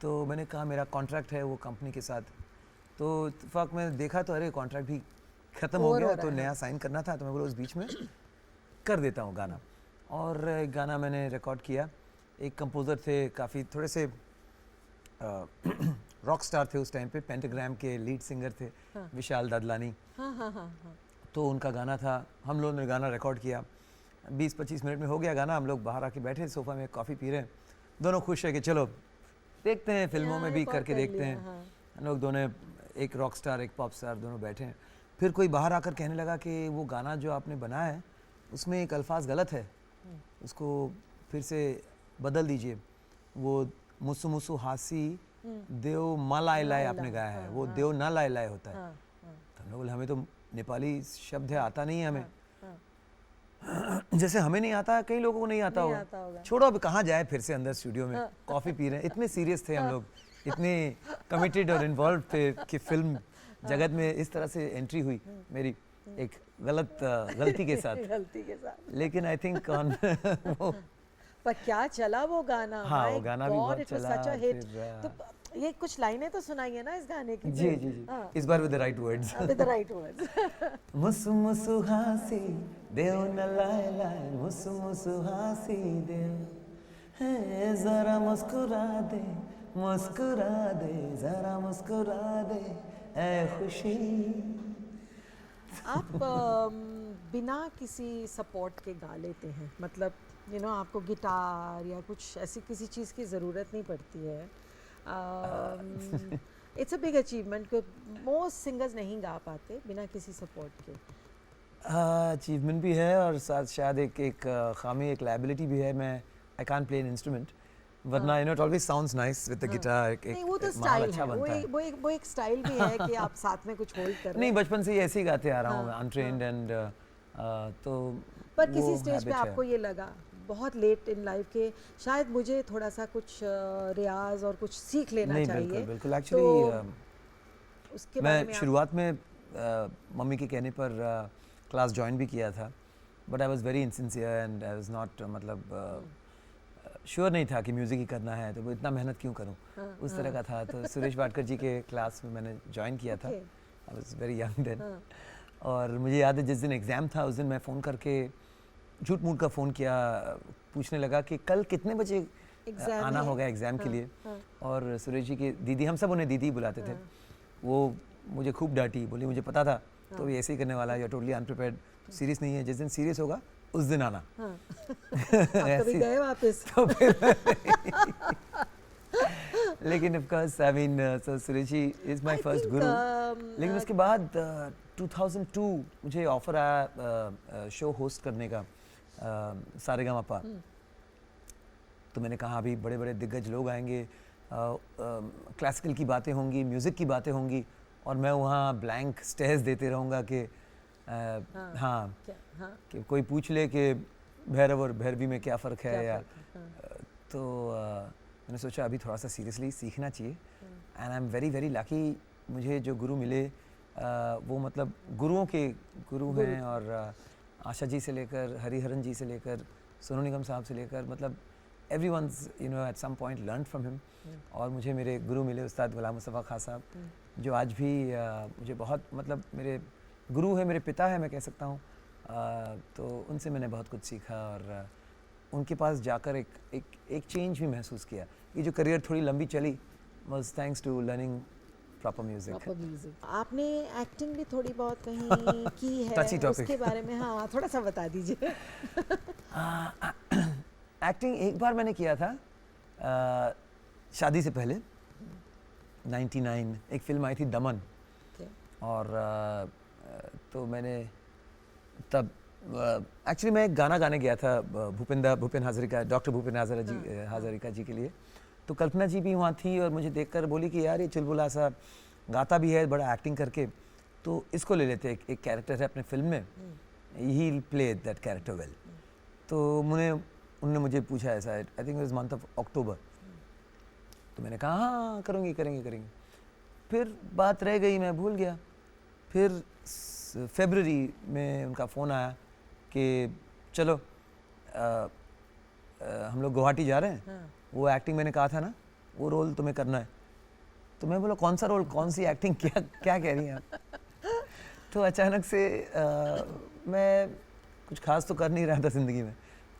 तो मैंने कहा मेरा कॉन्ट्रैक्ट है वो कंपनी के साथ। तो इत्तेफाक में देखा तो अरे कॉन्ट्रैक्ट भी ख़त्म हो गया, तो नया साइन करना था, तो मैं बोला उस बीच में कर देता हूँ गाना। और एक गाना मैंने रिकॉर्ड किया। एक कंपोज़र थे, काफ़ी थोड़े से रॉक स्टार थे उस टाइम पे, पेंटाग्राम के लीड सिंगर थे, विशाल दादलानी। तो उनका गाना था, हम लोगों ने गाना रिकॉर्ड किया। 20-25 मिनट में हो गया गाना। हम लोग बाहर आके बैठे सोफ़ा में, कॉफ़ी पी रहे हैं, दोनों खुश है कि चलो देखते हैं फिल्मों में भी करके देखते हैं। हम लोग दोनों, एक रॉक स्टार एक पॉप स्टार, दोनों बैठे हैं। फिर कोई बाहर आकर कहने लगा कि वो गाना जो आपने बनाया है उसमें एक अल्फाज गलत है, उसको फिर से बदल दीजिए। वो मुसु मुसु हासी देव मालाय लाय आपने गाया है, वो देव ना लाय लाय होता है। तो हम लोग बोले हमें तो नेपाली शब्द है, आता नहीं है हमें। जैसे हमें नहीं आता, कई लोगों को नहीं आता होगा। छोड़ो, अब कहाँ जाए फिर से अंदर स्टूडियो में, कॉफ़ी पी रहे हैं। इतने सीरियस थे हम लोग, इतने कमिटेड और इन्वॉल्व थे कि फिल्म जगत में इस तरह से एंट्री हुई मेरी एक गलती के साथ। लेकिन आई थिंक ऑन वो, पर क्या चला वो गाना। हाँ, वो गाना भी बहुत चला। तो ये कुछ लाइनें तो सुनाइए ना इस गाने की। जी जी जी, इस बार with the right words. With the right words. मुसु मुसु हासी देव न लाए लाए, मुसु मुसु हासी देव है, जरा मुस्कुरा दे जरा मुस्कुरा दे ऐ खुशी। आप बिना किसी सपोर्ट के गा लेते हैं, मतलब यू नो आपको गिटार या कुछ ऐसी किसी चीज़ की ज़रूरत नहीं पड़ती है। इट्स अ बिग अचीवमेंट कि मोस्ट सिंगर्स नहीं गा पाते बिना किसी सपोर्ट के। अचीवमेंट भी है, और साथ शायद एक खामी, एक लायबिलिटी भी है। मैं I can't play an instrument, वरना you know it always sounds nice with the guitar. नहीं, वो तो स्टाइल है, वो एक स्टाइल भी है कि आप साथ में कुछ होल्ड कर रहे हैं। नहीं, बचपन से ही ऐसे ही गाते आ रहा हूँ, अनट्रेन्ड एंड तो। पर किसी स्टेज पे आपको ये लगा बहुत लेट इन लाइफ के शायद मुझे थोड़ा सा कुछ रियाज और कुछ सीख लेना चाहिए? बिल्कुल एक्चुअली उसके मैं शुरुआत में मम्मी के कहने पर क्लास ज्वाइन भी किया था, but I was very insincere and I was not मतलब श्योर नहीं था कि म्यूज़िक ही करना है, तो वो इतना मेहनत क्यों करूं, उस तरह का था। तो सुरेश वाडकर जी के क्लास में मैंने ज्वाइन किया था, I was very young then. और मुझे याद है जिस दिन एग्ज़ाम था उस दिन मैं फ़ोन करके झूठ मूठ का फ़ोन किया, पूछने लगा कि कल कितने बजे आना होगा एग्ज़ाम के लिए। और सुरेश जी की दीदी, हम सब उन्हें दीदी बुलाते थे, वो मुझे खूब डांटी, बोली मुझे पता था तो ये ऐसे ही करने वाला है, you are totally unprepared, serious नहीं है, जिस दिन सीरियस होगा उस दिन आना। कभी गए वापस? तो फिर लेकिन of course I mean so Suresh ji is my first guru. लेकिन उसके बाद 2002 मुझे ऑफर आया शो होस्ट करने का, सारेगामापा। तो मैंने कहा अभी बड़े बड़े दिग्गज लोग आएंगे, क्लासिकल की बातें होंगी, म्यूज़िक की बातें होंगी, और मैं वहाँ ब्लैंक स्टेयर्स देते रहूँगा कि हाँ कि कोई पूछ ले कि भैरव और भैरवी में क्या फ़र्क है या तो मैंने सोचा अभी थोड़ा सा सीरियसली सीखना चाहिए। And I am very very lucky, मुझे जो गुरु मिले वो मतलब गुरुओं के गुरु हैं, और आशा जी से लेकर हरिहरन जी से लेकर सोनू निगम साहब से लेकर मतलब everyone's you know at some point learn from him. और मुझे मेरे गुरु मिले उस्ताद गुलाम मुस्तफ़ा खां साहब, जो आज भी मुझे बहुत मतलब मेरे गुरु है, मेरे पिता है मैं कह सकता हूँ। तो उनसे मैंने बहुत कुछ सीखा, और उनके पास जाकर एक चेंज भी महसूस किया। ये जो करियर थोड़ी लंबी चली was thanks to learning proper music. आपने एक्टिंग भी थोड़ी बहुत कहीं की है, Touchy topic. उसके बारे में हाँ थोड़ा सा बता दीजिए। एक्टिंग एक बार मैंने किया था शादी से पहले, 99 एक फिल्म आई थी दमन, और तो मैंने तब एक्चुअली मैं एक गाना गाने गया था भूपेन हाजरिका, डॉक्टर भूपेन हाजरिका जी के लिए। तो कल्पना जी भी वहाँ थी और मुझे देखकर बोली कि यार ये चुलबुला सा गाता भी है, बड़ा एक्टिंग करके, तो इसको ले लेते, एक कैरेक्टर है अपने फिल्म में, ही प्ले दैट कैरेक्टर वेल। तो उन्होंने मुझे पूछा ऐसा, I think it was month of October, तो मैंने कहा हाँ करेंगे। फिर बात रह गई, मैं भूल गया। फिर फरवरी में उनका फ़ोन आया कि चलो हम लोग गुवाहाटी जा रहे हैं, वो एक्टिंग मैंने कहा था ना, वो रोल तुम्हें करना है। तो मैं बोला कौन सा रोल, कौन सी एक्टिंग, क्या कह रही हैं आप? तो अचानक से मैं कुछ खास तो कर नहीं रहा था ज़िंदगी में,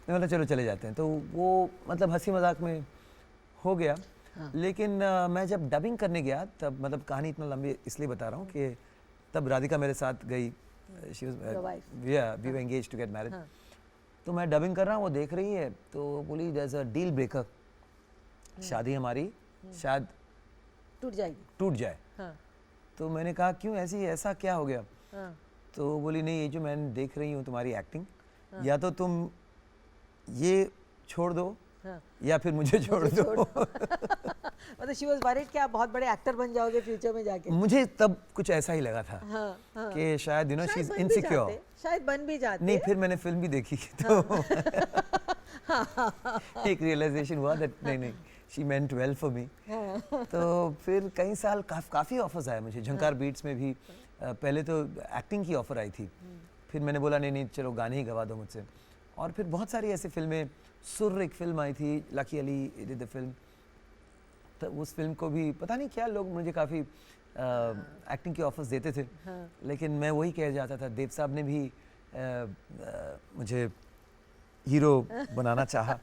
मैं बोला चलो चले जाते हैं। तो वो मतलब हंसी मजाक में हो गया। लेकिन मैं जब डबिंग करने गया तब, मतलब कहानी इतना लंबी इसलिए बता रहा हूँ कि तब राधिका मेरे साथ गई, she was we were engaged to get married. तो मैं डबिंग कर रहा हूँ, वो देख रही है, तो बोली there is a deal breaker, शादी हमारी शायद टूट जाए। तो मैंने कहा क्यों, ऐसा क्या हो गया? तो बोली नहीं, ये जो मैं देख रही हूँ तुम्हारी एक्टिंग, या तो तुम ये छोड़ दो या फिर मुझे छोड़ दो। मतलब शी वाज वरीड कि आप बहुत बड़े एक्टर बन जाओगे फ्यूचर में जाके। मुझे तब कुछ ऐसा ही लगा था कि शायद you know she is insecure, शायद बन भी जाते। नहीं, फिर मैंने फिल्म भी देखी तो एक रियलाइजेशन हुआ दैट नहीं she meant well for me. तो फिर कई साल काफ़ी ऑफर्स आए मुझे, झंकार बीट्स में भी पहले तो एक्टिंग की ऑफर आई थी, फिर मैंने बोला नहीं चलो गाने ही गवा दो मुझसे। और फिर बहुत सारी ऐसी फिल्में, सुर एक फिल्म आई थी, lucky Ali did the film, तो उस फिल्म को भी पता नहीं क्या लोग मुझे काफ़ी एक्टिंग की ऑफर्स देते थे, लेकिन मैं वही कह जाता था। देव साहब ने भी मुझे हीरो बनाना चाहा,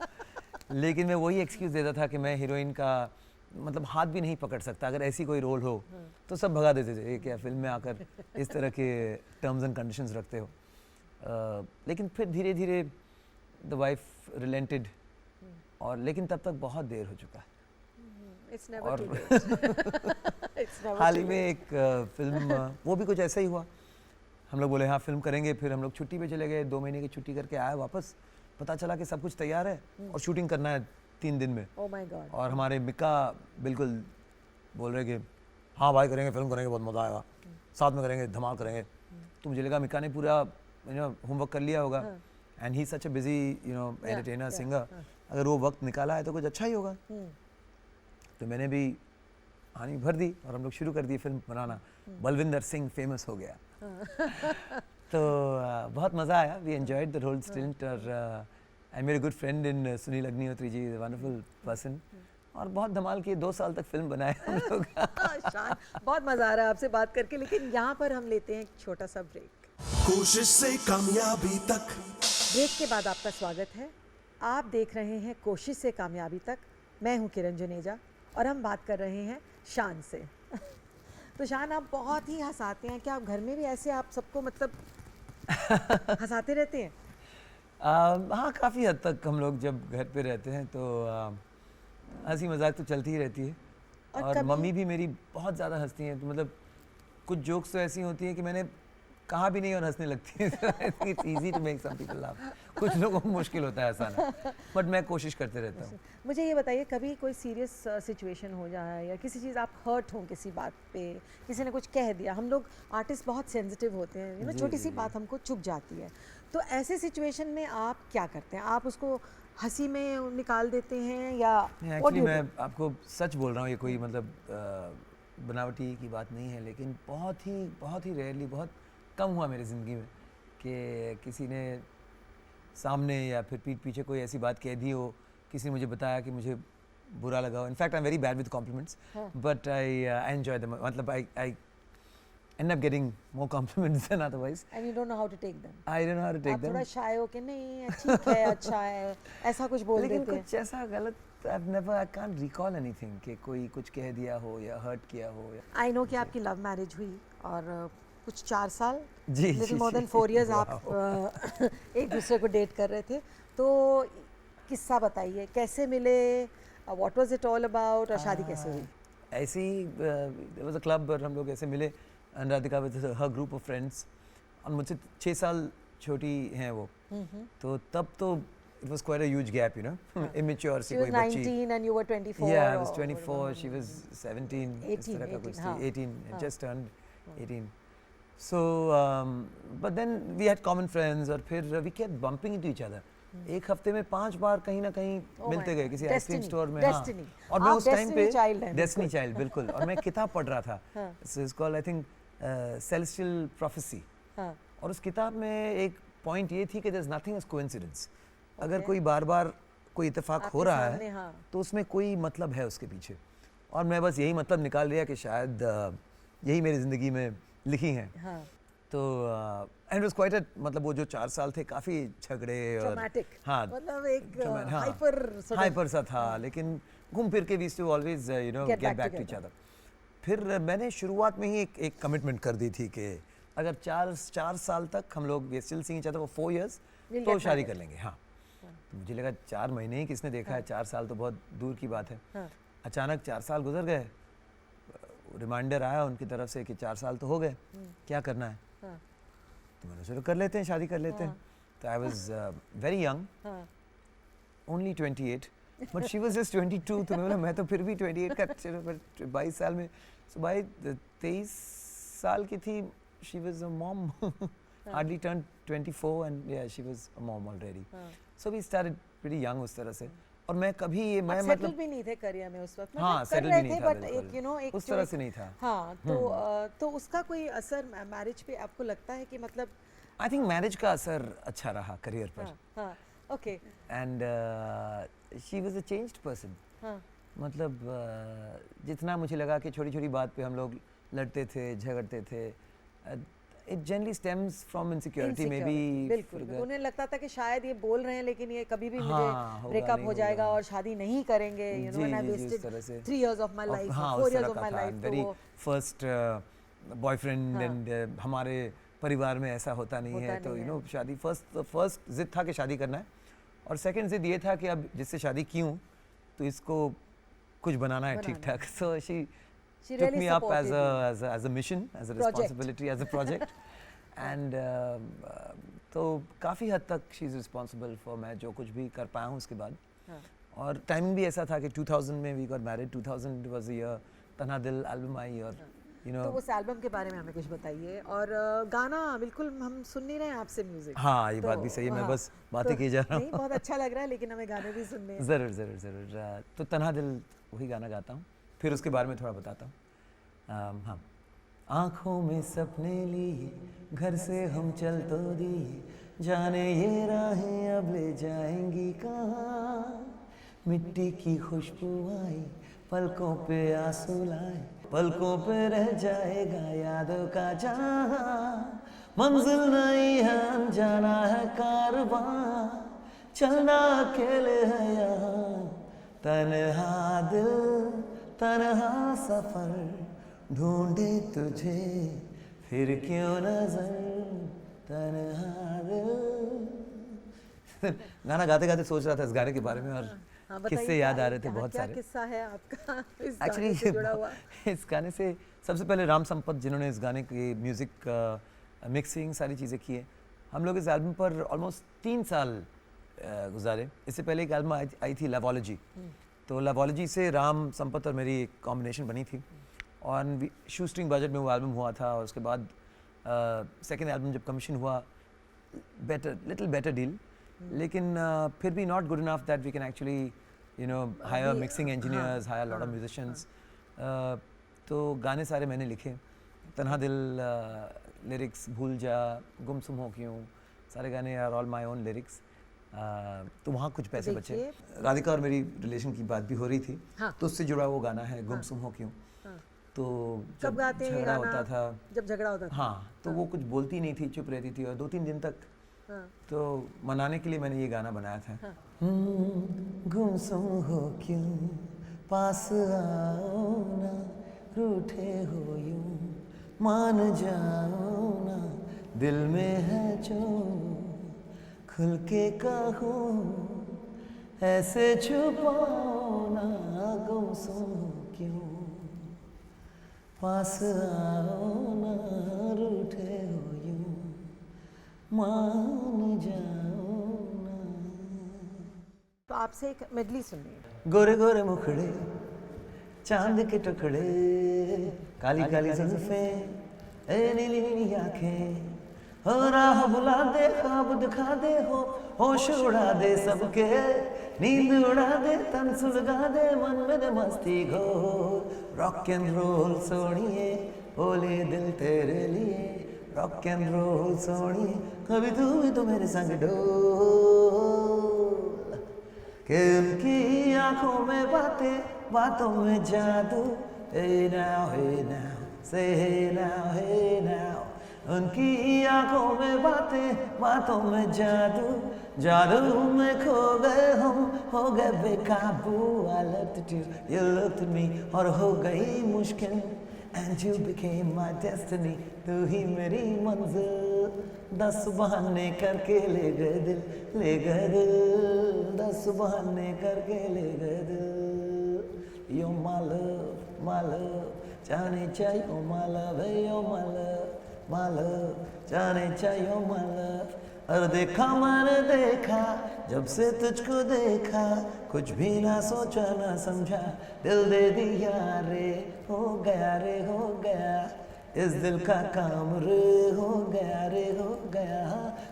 लेकिन मैं वही एक्सक्यूज़ देता था कि मैं हीरोइन का मतलब हाथ भी नहीं पकड़ सकता, अगर ऐसी कोई रोल हो तो सब भगा देते थे, ये क्या फिल्म में आकर इस तरह के टर्म्स एंड कंडीशंस रखते हो। लेकिन फिर धीरे धीरे द वाइफ रिलेंटेड, और लेकिन तब तक बहुत देर हो चुका है। और हाल ही में एक फिल्म, वो भी कुछ ऐसा ही हुआ, हम लोग बोले हाँ फिल्म करेंगे, फिर हम लोग छुट्टी पे चले गए, 2 महीने की छुट्टी करके आए वापस, पता चला कि सब कुछ तैयार है और शूटिंग करना है 3 दिन में। Oh my God. और हमारे मिका बिल्कुल बोल रहे कि हाँ भाई करेंगे, फिल्म करेंगे, बहुत मज़ा आएगा, साथ में करेंगे, धमाल करेंगे। तो मुझे लगा मिका ने पूरा होमवर्क कर लिया होगा, and he such a busy entertainer singer, अगर वो वक्त निकाला है तो कुछ अच्छा ही होगा। तो मैंने भी हानि भर दी और हम लोग शुरू कर दिए फिल्म बनाना। बलविंदर सिंह फेमस हो गया। तो बहुत मज़ा आया, we enjoyed the whole stint. और आई मेरे good friend in Sunil Agnihotri ji, wonderful person, और बहुत धमाल की 2 साल तक फिल्म बनाए हम लोग। शान, बहुत मजा आ रहा है आपसे बात करके, लेकिन यहाँ पर हम लेते हैं एक छोटा सा ब्रेक। कोशिश से कामयाबी तक। ब्रेक के बाद आपका स्वागत है। आप देख रहे हैं कोशिश से कामयाबी तक। मैं हूँ किरण जुनेजा और हम बात कर रहे हैं शान से। तो शान, आप बहुत ही हंसाते हैं, क्या आप घर में भी ऐसे आप सबको मतलब हंसाते रहते हैं? हाँ, काफ़ी हद तक हम लोग जब घर पे रहते हैं तो हंसी मजाक तो चलती ही रहती है। और मम्मी भी मेरी बहुत ज़्यादा हंसती हैं, तो मतलब कुछ जोक्स तो ऐसी होती हैं कि मैंने कहा भी नहीं और हंसने लगती है। It's easy to make some people laugh. कुछ लोगों को मुश्किल होता है हंसाना, बट मैं कोशिश करते रहता हूँ। मुझे ये बताइए, कभी कोई सीरियस सिचुएशन हो जाए या किसी चीज़ आप हर्ट हो किसी बात पे, किसी ने कुछ कह दिया, हम लोग आर्टिस्ट बहुत सेंसिटिव होते हैं, यू नो, छोटी सी बात हमको चुभ जाती है, तो ऐसे सिचुएशन में आप क्या करते हैं? आप उसको हंसी में निकाल देते हैं या? एक्चुअली मैं आपको सच बोल रहा हूँ, ये कोई मतलब बनावटी की बात नहीं है, लेकिन बहुत ही रेयरली, बहुत कम हुआ मेरी ज़िंदगी में कि किसी ने सामने या फिर पीठ पीछे कोई ऐसी बात कह दी हो, किसी ने मुझे बताया कि मुझे बुरा लगा हो। In fact I am very bad with compliments, but I enjoy them. मतलब I end up getting more compliments than otherwise. And you don't know how to take them. I don't know how to take आप them. थोड़ा शाय हो कि नहीं, ठीक है, अच्छा है, ऐसा कुछ बोल लेकिन देते हैं। कुछ ऐसा गलत, I can't recall anything कि कोई कुछ कह दिया हो या हर्ट किया हो या। I know कि आपकी लव मैरिज हुई और कुछ 4 साल, जी, little more than 4 years आप एक दूसरे को डेट कर रहे थे, तो किस्सा बताइए, कैसे मिले, what was it all about, और शादी कैसे हुई? ऐसे ही there was a club और हम लोग ऐसे मिले, अनुराधिका with her group of friends, और मुझसे 6 साल छोटी हैं वो, तो तब तो it was quite a huge gap, you know, immature C She was कोई बच्ची। 19 and you were 24. Yeah, I was 24, she was 17, इस 18, तरह का कुछ 18, हाँ। थी, 18, just turned 18. So, but then we had common friends और फिर we kept bumping into each other. एक हफ्ते में 5 बार कहीं ना कहीं मिलते गए किसी आइसक्रीम स्टोर में। Destiny. और मैं आप उस टाइम पे Destiny child हैं, डेस्टिनी चाइल्ड बिल्कुल, और मैं किताब पढ़ रहा था, it's called I think celestial prophecy, और उस किताब में एक पॉइंट ये थी कि there is nothing as coincidence. अगर कोई बार बार कोई इत्तेफाक हो रहा है तो उसमें कोई मतलब है उसके पीछे, और मैं बस यही मतलब निकाल लिया कि शायद यही मेरी ज़िंदगी में लिखी हैं। तो एंड वाज क्वाइट, मतलब वो जो 4 साल थे काफ़ी झगड़े और हाँ, मतलब एक हाइपर सा था, लेकिन घूम फिर के we too always you know get back to each other. फिर मैंने शुरुआत में ही एक कमिटमेंट कर दी थी कि अगर 4 साल तक हम लोग we still seeing each other for 4 years तो शादी कर लेंगे। हाँ, तो मुझे लगा 4 महीने ही किसने देखा है, 4 साल तो बहुत दूर की बात है। अचानक 4 साल गुजर गए, रिमाइंडर आया उनकी तरफ से कि 4 साल तो हो गए, क्या करना है? तो मैंने सोचा कर लेते हैं, शादी कर लेते हैं। तो I was very young, only 28, but she was just 22। तो मैं तो फिर भी 28 का, 22 साल में, सो बाय 23 साल की थी, she was a mom, hardly turn 24 and yeah she was a mom already. So we started pretty young उस तरह से। और मैं कभी ये मैं मतलब भी नहीं थे करियर में उस वक्त, हाँ, कर रहे थे, बट एक यू नो एक उस तरह से नहीं था। हाँ, तो उसका कोई असर मैरिज पे आपको लगता है कि मतलब? आई थिंक मैरिज का असर अच्छा रहा करियर पर। हाँ, okay. And she was a changed person. मतलब जितना मुझे लगा कि छोटी छोटी बात पे हम लोग लड़ते थे, झगड़ते थे, it generally stems from insecurity maybe। बिल्कुल, उन्हें लगता था कि शायद ये बोल रहे हैं लेकिन ये कभी भी मुझे ब्रेकअप हो जाएगा और शादी नहीं करेंगे, you know, and I wasted 3 years of my life, 4 years of my life। very first boyfriend and हमारे परिवार में ऐसा होता नहीं है, तो you know शादी फर्स्ट जिद था कि शादी करना है, और सेकंड जिद ये था कि अब जिससे शादी की हूँ तो इसको कुछ बनाना है ठीक ठाक। so she took me up as a mission, as a responsibility, as a project, and तो काफ़ी हद तक she is responsible for मैं जो कुछ भी कर पाया हूँ उसके बाद। और टाइमिंग भी ऐसा था कि 2000 में we got married, 2000 was the year तन्हा दिल एल्बम आई, और you know, तो उस एल्बम के बारे में हमें कुछ बताइए। और गाना बिल्कुल हम सुन नहीं रहे हैं आपसे म्यूजिक। हाँ, ये बात भी सही है, मैं बस बातें किए जा रहा हूँ। नहीं, बहुत अच्छा लग रहा है, लेकिन हमें गाने भी सुनने हैं। ज़रूर ज़रूर ज़रूर। तो तन्हा दिल वही गाना गाता हूँ, फिर उसके बारे में थोड़ा बताता हूँ। हाँ, आंखों में सपने लिए घर से हम चल तो दिए, जाने ये राहें अब ले जाएंगी कहाँ। मिट्टी की खुशबू आई, पलकों पे आंसू लाए, पलकों पे रह जाएगा यादों का जहां। मंजिल नहीं है अनजाना है कारवां, चलना अकेले है यहाँ, तन्हा दिल तन्हा सफर, ढूंढे तुझे फिर क्यों नजर, तन्हा दिल। गाना गाते गाते सोच रहा था इस गाने के बारे में, और हाँ, बताइए किस्से याद क्या- आ रहे थे क्या- बहुत क्या सारे। किस्सा है आपका इस गाने एक्चुअली से जुड़ा हुआ? इस गाने से सबसे पहले राम संपत जिन्होंने इस गाने की म्यूज़िक मिक्सिंग सारी चीज़ें की है। हम लोग इस एल्बम पर ऑलमोस्ट 3 साल गुजारे। इससे पहले एक एल्बम आई थी लवोलॉजी, तो लवोलॉजी से राम संपत और मेरी एक कॉम्बिनेशन बनी थी, और शू स्ट्रिंग बजट में वो एल्बम हुआ था। और उसके बाद सेकेंड एल्बम जब कमीशन हुआ, लिटिल बेटर डील, लेकिन फिर भी not good enough that we can actually hire mixing engineers, hire lot of musicians. तो गाने सारे मैंने लिखे, तन्हा दिल, लिरिक्स भूल जा, गुमसुम हो क्यों, सारे गाने are all my own lyrics. तो वहाँ कुछ पैसे बचे। देखिए। राधिका और मेरी रिलेशन की बात भी हो रही थी, हाँ। तो उससे जुड़ा वो गाना है गुमसुम हो क्यों। हाँ। तो कब जब गाते हैं ये झगड़ा गाना? होता था, जब झगड़ा होता था? हाँ, तो वो कुछ बोलती नहीं थी, चुप रहती थी, और 2-3 दिन तक हाँ। तो मनाने के लिए मैंने ये गाना बनाया था। हाँ। गुमसुम हो क्यों, पास आओ ना, रूठे हो यूं, मान जाओ ना, दिल में है जो खुल के कहो, ऐसे छुपाओ ना, गुमसुम हो क्यों, पास आओ ना, रूठे हो यूं, मान जाओ ना। तो आपसे एक मेडली सुनिए। गोरे गोरे मुखड़े, चांद के टुकड़े, काली काली जुल्फें, ए नीली नीली आंखें, हो राह बुला दे, ख्वाब दिखा दे, होश उड़ा दे सबके, नींद उड़ा दे, तन सुलगा दे, मन में दे मस्ती घोर। रॉक एंड रोल सोनिए, बोले दिल तेरे लिए, रॉक एंड रोल सोनिए, कभी तू भी तो मेरे संग डोल। कि उनकी आंखों में बातें, बातों में जादू, hey now, hey now, say hey now, hey now। उनकी आंखों में बातें, बातों में जादू, जादू में खो गए हम, हो गए बेकाबू। I looked at you, you looked at me, और हो गई मुश्किल, and you became my destiny। तू ही मेरी मंजिल, 10 बहाने करके ले गए दिल, ले गए दिल, 10 बहाने करके ले गए दिल। You're my love, जाने चाहिए, oh my love, hey you're my love, जाने चाहिए, oh my love। और देखा मैंने देखा, जब से तुझको देखा, कुछ भी ना सोचा ना समझा, दिल दे दिया रे, हो गया रे, हो गया, इस दिल का काम रे, हो गया रे, हो गया,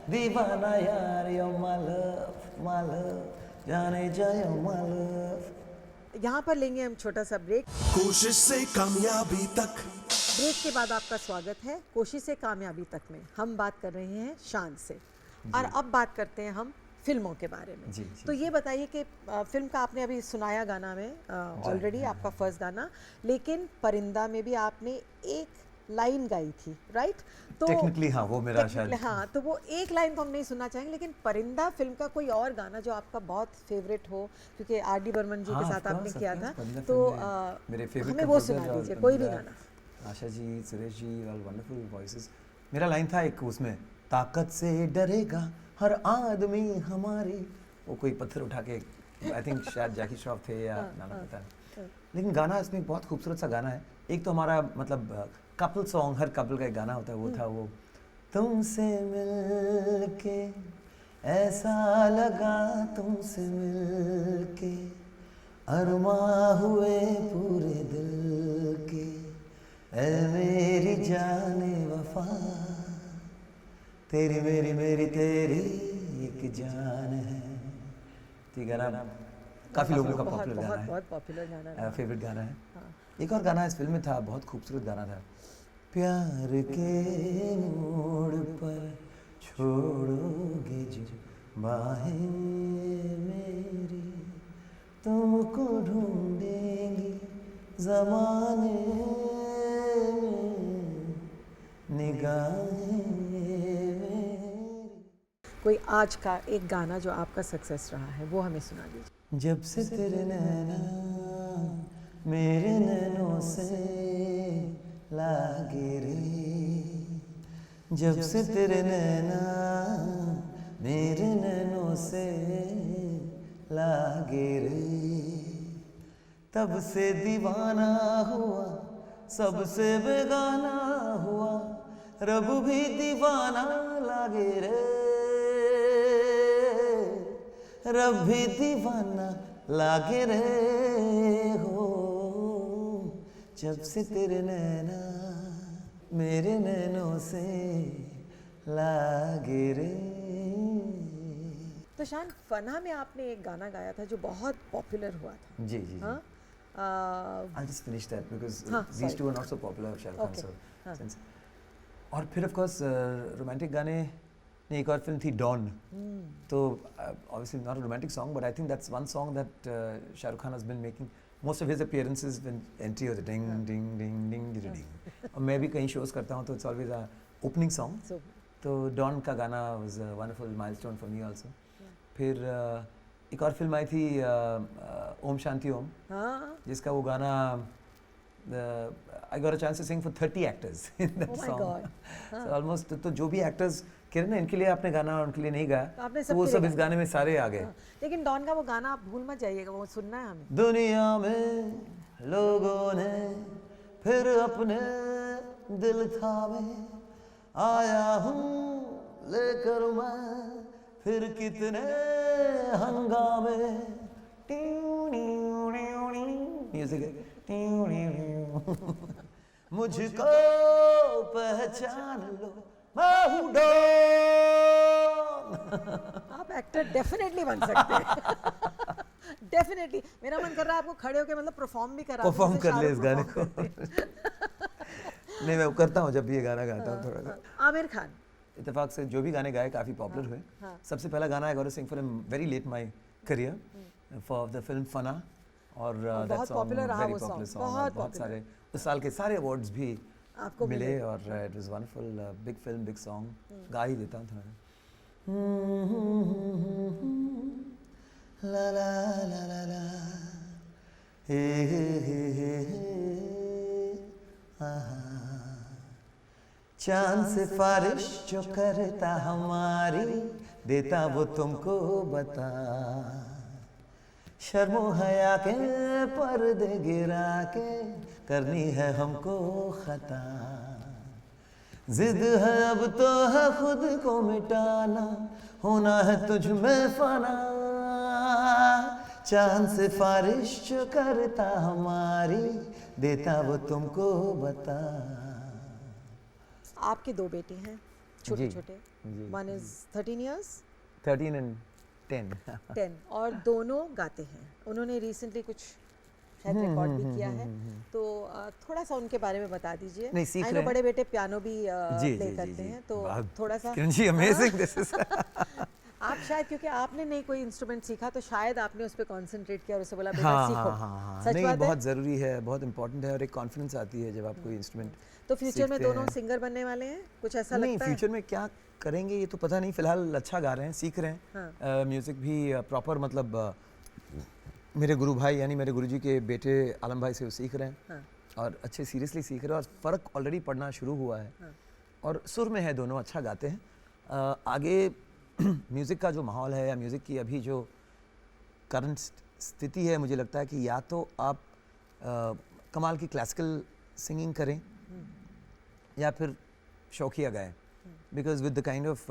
दीवाना यार। यो my love, जाने जाए my love। यहाँ पर लेंगे हम छोटा सा ब्रेक। कोशिश से कामयाबी तक, ब्रेक के बाद आपका स्वागत है कोशिश से कामयाबी तक में। हम बात कर रहे हैं शान से, और अब बात करते हैं हम फिल्मों के बारे में। जी, जी, तो ये बताइए कि फिल्म का आपने अभी सुनाया गाना में ऑलरेडी, आपका फर्स्ट गाना, लेकिन परिंदा में भी आपने एक लाइन गाई थी, राइट? तो टेक्निकली हाँ, वो मेरा शायद। हाँ, तो वो एक लाइन तो हम नहीं सुनना चाहेंगे, लेकिन परिंदा फिल्म का कोई और गाना जो आपका बहुत फेवरेट हो, क्योंकि R.D. बर्मन जी के हाँ, साथ of आपने course, किया of था, course, परिंदा तो फिल्म में मेरे favorite हमें वो composer सुना और दीजिए, कोई भी परिंदा, गाना। Asha ji, Suresh ji, all wonderful voices. मेरा लाइन था एक उसमें, ताकत से डरेगा हर आदमी हमारी, वो कोई पत्थर उठा के, आई थिंक शायद जैकी श्रॉफ थे या नाना पता नहीं, लेकिन गाना इसमें बहुत खूबसूरत सा गाना है। एक तो हमारा मतलब कपल सॉन्ग, हर कपल का एक गाना होता है, वो था वो, तुमसे मिलके ऐसा लगा, तुमसे मिलके अरमा हुए पूरे दिल के, ऐ मेरी जाने वफा, तेरी मेरी मेरी तेरी एक जान है। तो ये गाना काफ़ी लोगों का बहुत पॉपुलर गाना बहुत है, बहुत पॉपुलर गाना है। फेवरेट गाना है। हाँ। एक और गाना इस फिल्म में था, बहुत खूबसूरत गाना था, प्यार के मोड़ पर छोड़ोगे जो बाहें मेरी, तुमको ढूंढेंगी ज़माने में निगाहें मेरी। कोई आज का एक गाना जो आपका सक्सेस रहा है वो हमें सुना दीजिए। जब से तेरे नैना मेरे नैनों से लागे रे, जब से तेरे नैना मेरे नैनों से लागे रे, तब से दीवाना हुआ सबसे बेगाना हुआ, रब भी दीवाना लागे रे, रब भी दीवाना लागे रे हो, जब से तेरे नैना मेरे नैनों से लागे रे। तो शान, फना में आपने एक गाना गाया था जो बहुत पॉपुलर हुआ था। जी जी। हाँ? I'll just finish that because हाँ, these sorry. two are not so popular of Shah Rukh Khan. Okay, So, हाँ. since और फिर of course romantic गाने ने एक और फिल्म थी डॉन, तो obviously not a romantic song but I think that's one song that Shah Rukh Khan has been making most of his appearances when entry होता ding ding ding ding ding ding, और मैं भी कहीं shows करता हूँ तो it's always a opening song, So, तो don का गाना was a wonderful milestone for me also. फिर एक और फिल्म आई थी ओम शांति ओम, हाँ, जिसका वो गाना I got a chance to sing for 30 actors in that Oh my song. God. So almost तो जो भी actors कह रहे ना इनके लिए आपने गाना उनके लिए नहीं तो गाया, आपने तो वो सबके सब लिए इस गाने में सारे आ गए। हाँ। लेकिन डॉन का वो गाना आप भूल मत जाइएगा, वो सुनना है हमें। दुनिया में लोगों ने फिर अपने दिल थामे, आया हूँ लेकर मैं फिर कितने हंगामे, म्यूजिक मुझको पहचान लो मैं हूँ डॉन। आप एक्टर डेफिनेटली बन सकते हैं। डेफिनेटली मेरा मन कर रहा है आपको खड़े होकर मतलब परफॉर्म भी करा दें, परफॉर्म जैसे कर ले इस शाहरुख गाने को। perform करते हैं। नहीं मैं करता हूँ जब भी ये गाना गाता हूँ थोड़ा सा। आमिर खान, इत्तेफाक से जो भी गाने गाए काफ़ी पॉपुलर हुए। हाँ। सबसे पहला गाना I got to sing for him very late my career for the film Fanaa, और दैट बहुत सॉन्ग popular रहा वेरी वो पॉपुलर song, सॉन्ग, बहुत बहुत popular। सारे उस साल के सारे अवार्ड्स भी आपको मिले मिले। और it was wonderful, big film big song. गा ही देता हूँ थोड़ा। ला ला ला ला ला हे हे हे हे आहा, चांद से फारिश जो करता हमारी देता वो तुमको बता, शर्मो हया के पर्दे गिरा के करनी है हमको खता, जिद है अब तो है खुद को मिटाना, होना है तुझ में फना, चांद से फारिश जो करता हमारी देता वो तुमको बता। आपके दो बेटे हैं छोटे जी, छोटे, जी। वन इज 13 years 13 and 10 10, और दोनों गाते हैं। उन्होंने रिसेंटली कुछ शायद रिकॉर्ड भी किया है, तो थोड़ा सा उनके बारे में बता दीजिए। नहीं, सीख I know रहे हैं। बड़े बेटे पियानो भी जी प्ले जी करते जी हैं, तो वाह, थोड़ा सा Kiran ji amazing this is आप शायद क्योंकि आपने नहीं कोई इंस्ट्रूमेंट सीखा तो शायद आपने उस पर कॉन्सेंट्रेट किया और उसे बोला बेटा हाँ सीखो। हाँ हाँ हाँ, सच नहीं बात है? बहुत ज़रूरी है, बहुत इंपॉर्टेंट है, और एक कॉन्फिडेंस आती है जब आप कोई इंस्ट्रूमेंट तो फ्यूचर में सीखते दोनों हैं। सिंगर बनने वाले हैं, कुछ ऐसा नहीं लगता है? फ्यूचर में क्या करेंगे ये तो पता नहीं, फिलहाल अच्छा गा रहे हैं, सीख रहे हाँ। हैं म्यूज़िक भी प्रॉपर, मतलब मेरे गुरु भाई यानी मेरे गुरुजी के बेटे आलम भाई से वो सीख रहे हैं, हाँ। और अच्छे सीरियसली सीख रहे हैं, और फ़र्क ऑलरेडी पड़ना शुरू हुआ है, हाँ। और सुर में है दोनों, अच्छा गाते हैं। आगे म्यूज़िक का जो माहौल है या म्यूज़िक की अभी जो करंट स्थिति है, मुझे लगता है कि या तो आप कमाल की क्लासिकल सिंगिंग करें या फिर शौकिया गाएं, because with the kind of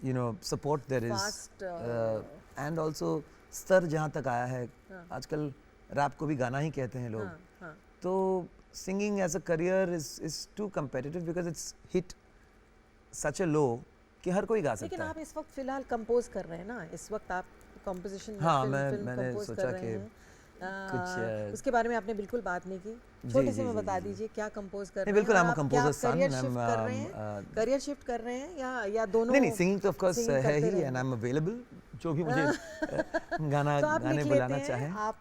you know support there Fast, is and also स्तर जहाँ तक आया है, हाँ। आजकल रैप को भी गाना ही कहते हैं लोग, हाँ, हाँ। तो singing as a career is too competitive because it's hit such a low कि हर कोई गा लेकिन सकता आप है। इस वक्त फिलहाल कंपोज कर रहे हैं ना, इस वक्त आप कंपोजिशन हाँ, मैंने सोचा कि उसके बारे में आपने बिल्कुल बात नहीं की। छोटे से में बता दीजिए क्या कंपोज कर रहे हैं। बिल्कुल, और I'm a आप क्या composer's son, career I'm, shift कर रहे हैं, करियर शिफ्ट कर रहे हैं या दोनों? नहीं, सिंगिंग तो ऑफ कोर्स singing है करते ही, रहेंगे? एंड आई एम अवेलेबल, जो भी मुझे गाना तो आप गाने लिख लेते बुलाना हैं, चाहे। आप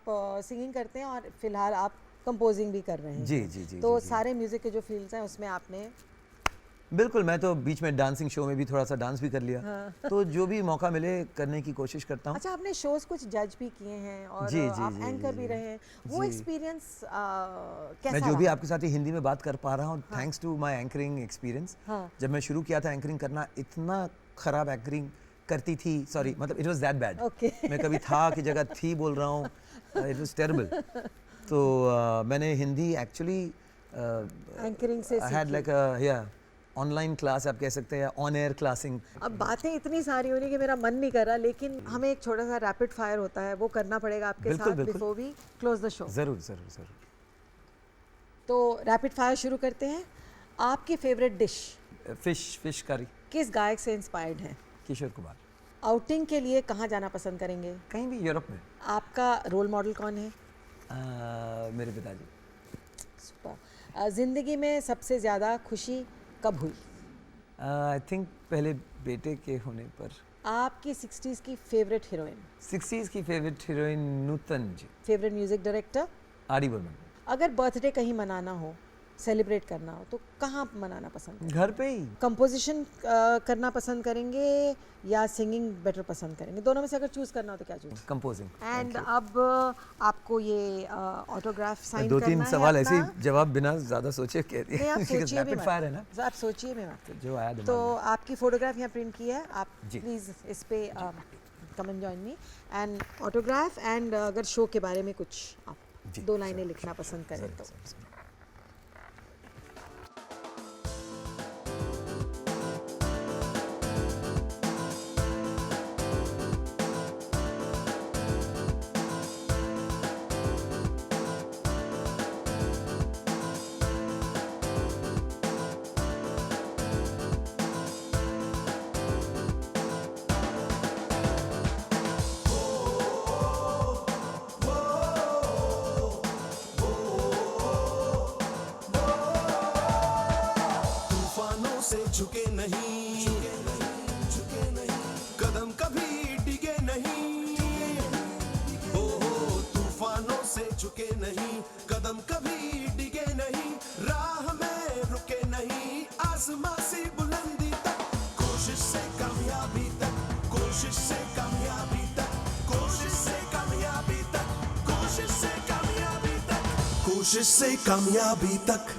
सिंगिंग करते हैं और फिलहाल आप कंपोजिंग भी कर रहे हैं। जी, जी, जी, तो जी, जी। सारे म्यूजिक के जो फील्ड्स हैं उसमें आपने बिल्कुल, मैं तो बीच में डांसिंग शो में भी थोड़ा सा डांस भी कर लिया। तो जो भी मौका मिले करने की कोशिश करता हूँ। अच्छा, आपने शोज कुछ जज भी किए हैं और जी, जी, आप जी, एंकर जी, भी जी। रहे हैं, वो जी। एक्सपीरियंस कैसा मैं जो भी रहा? आपके साथ ही हिंदी में बात कर पा रहा हूँ, thanks to my anchoring experience. हाँ। जब मैं शुरू किया था एंकरिंग करना, इतना खराब एंकरिंग करती थी, सॉरी, मतलब it was that bad. Okay. मैं कभी था की जगह थी बोल रहा हूँ, इट वाज टेरिबल। तो मैंने हिंदी एक्चुअली एंकरिंग से आई हैड लाइक या ऑनलाइन क्लास आप कह सकते हैं, ऑन एयर क्लासिंग। अब बातें इतनी सारी हो रही कि मेरा मन नहीं कर रहा, लेकिन हमें एक छोटा सा रैपिड फायर होता है, वो करना पड़ेगा आपके बिल्कुल, साथ बिल्कुल। Before we close the show. ज़रूर ज़रूर ज़रूर। तो रैपिड फायर शुरू करते हैं। आपकी फेवरेट डिश फिश करी, किस गायक से इंस्पायर्ड है? किशोर कुमार। आउटिंग के लिए कहाँ जाना पसंद करेंगे? कहीं भी यूरोप में। आपका रोल मॉडल कौन है? मेरे पिताजी। सुपर। जिंदगी में सबसे ज़्यादा खुशी कब हुई? आई थिंक पहले बेटे के होने पर। आपकी 60s की फेवरेट हीरोइन? 60s की favourite heroine Nutan ji, favourite music director? R D Burman. अगर बर्थडे कहीं मनाना हो, सेलिब्रेट करना हो, तो कहाँ मनाना पसंद करेंगे? घर पे ही। कंपोजिशन करना पसंद करेंगे या सिंगिंग बेटर पसंद करेंगे? दोनों में से अगर चूज करना हो तो क्या चूज? कंपोजिंग। एंड अब आपको ये ऑटोग्राफ साइन दो करना तीन है सवाल ऐसे अपना? ही जवाब बिना ज़्यादा सोचे कह दिए। नहीं, आप सोचिए भी रैपिड फायर है ना, मत। आप सोचिए भी मत। जो आया दिमाग तो में। आपकी फोटोग्राफ यहाँ प्रिंट की है, आप जी। प्लीज़ इस पे come and join me and autograph, and अगर शो के बारे में कुछ आप जी, 2 लाइनें लिखना पसंद करें तो। तूफानों से झुके नहीं, कदम कभी डिगे नहीं, ओ तूफानों से झुके नहीं, कदम कभी डिगे नहीं, राह में रुके नहीं, आसमां से बुलंदी तक, कोशिश से कामयाबी तक, कोशिश से कामयाबी तक, कोशिश से कामयाबी तक, कोशिश से कामयाबी तक, कोशिश से कामयाबी तक।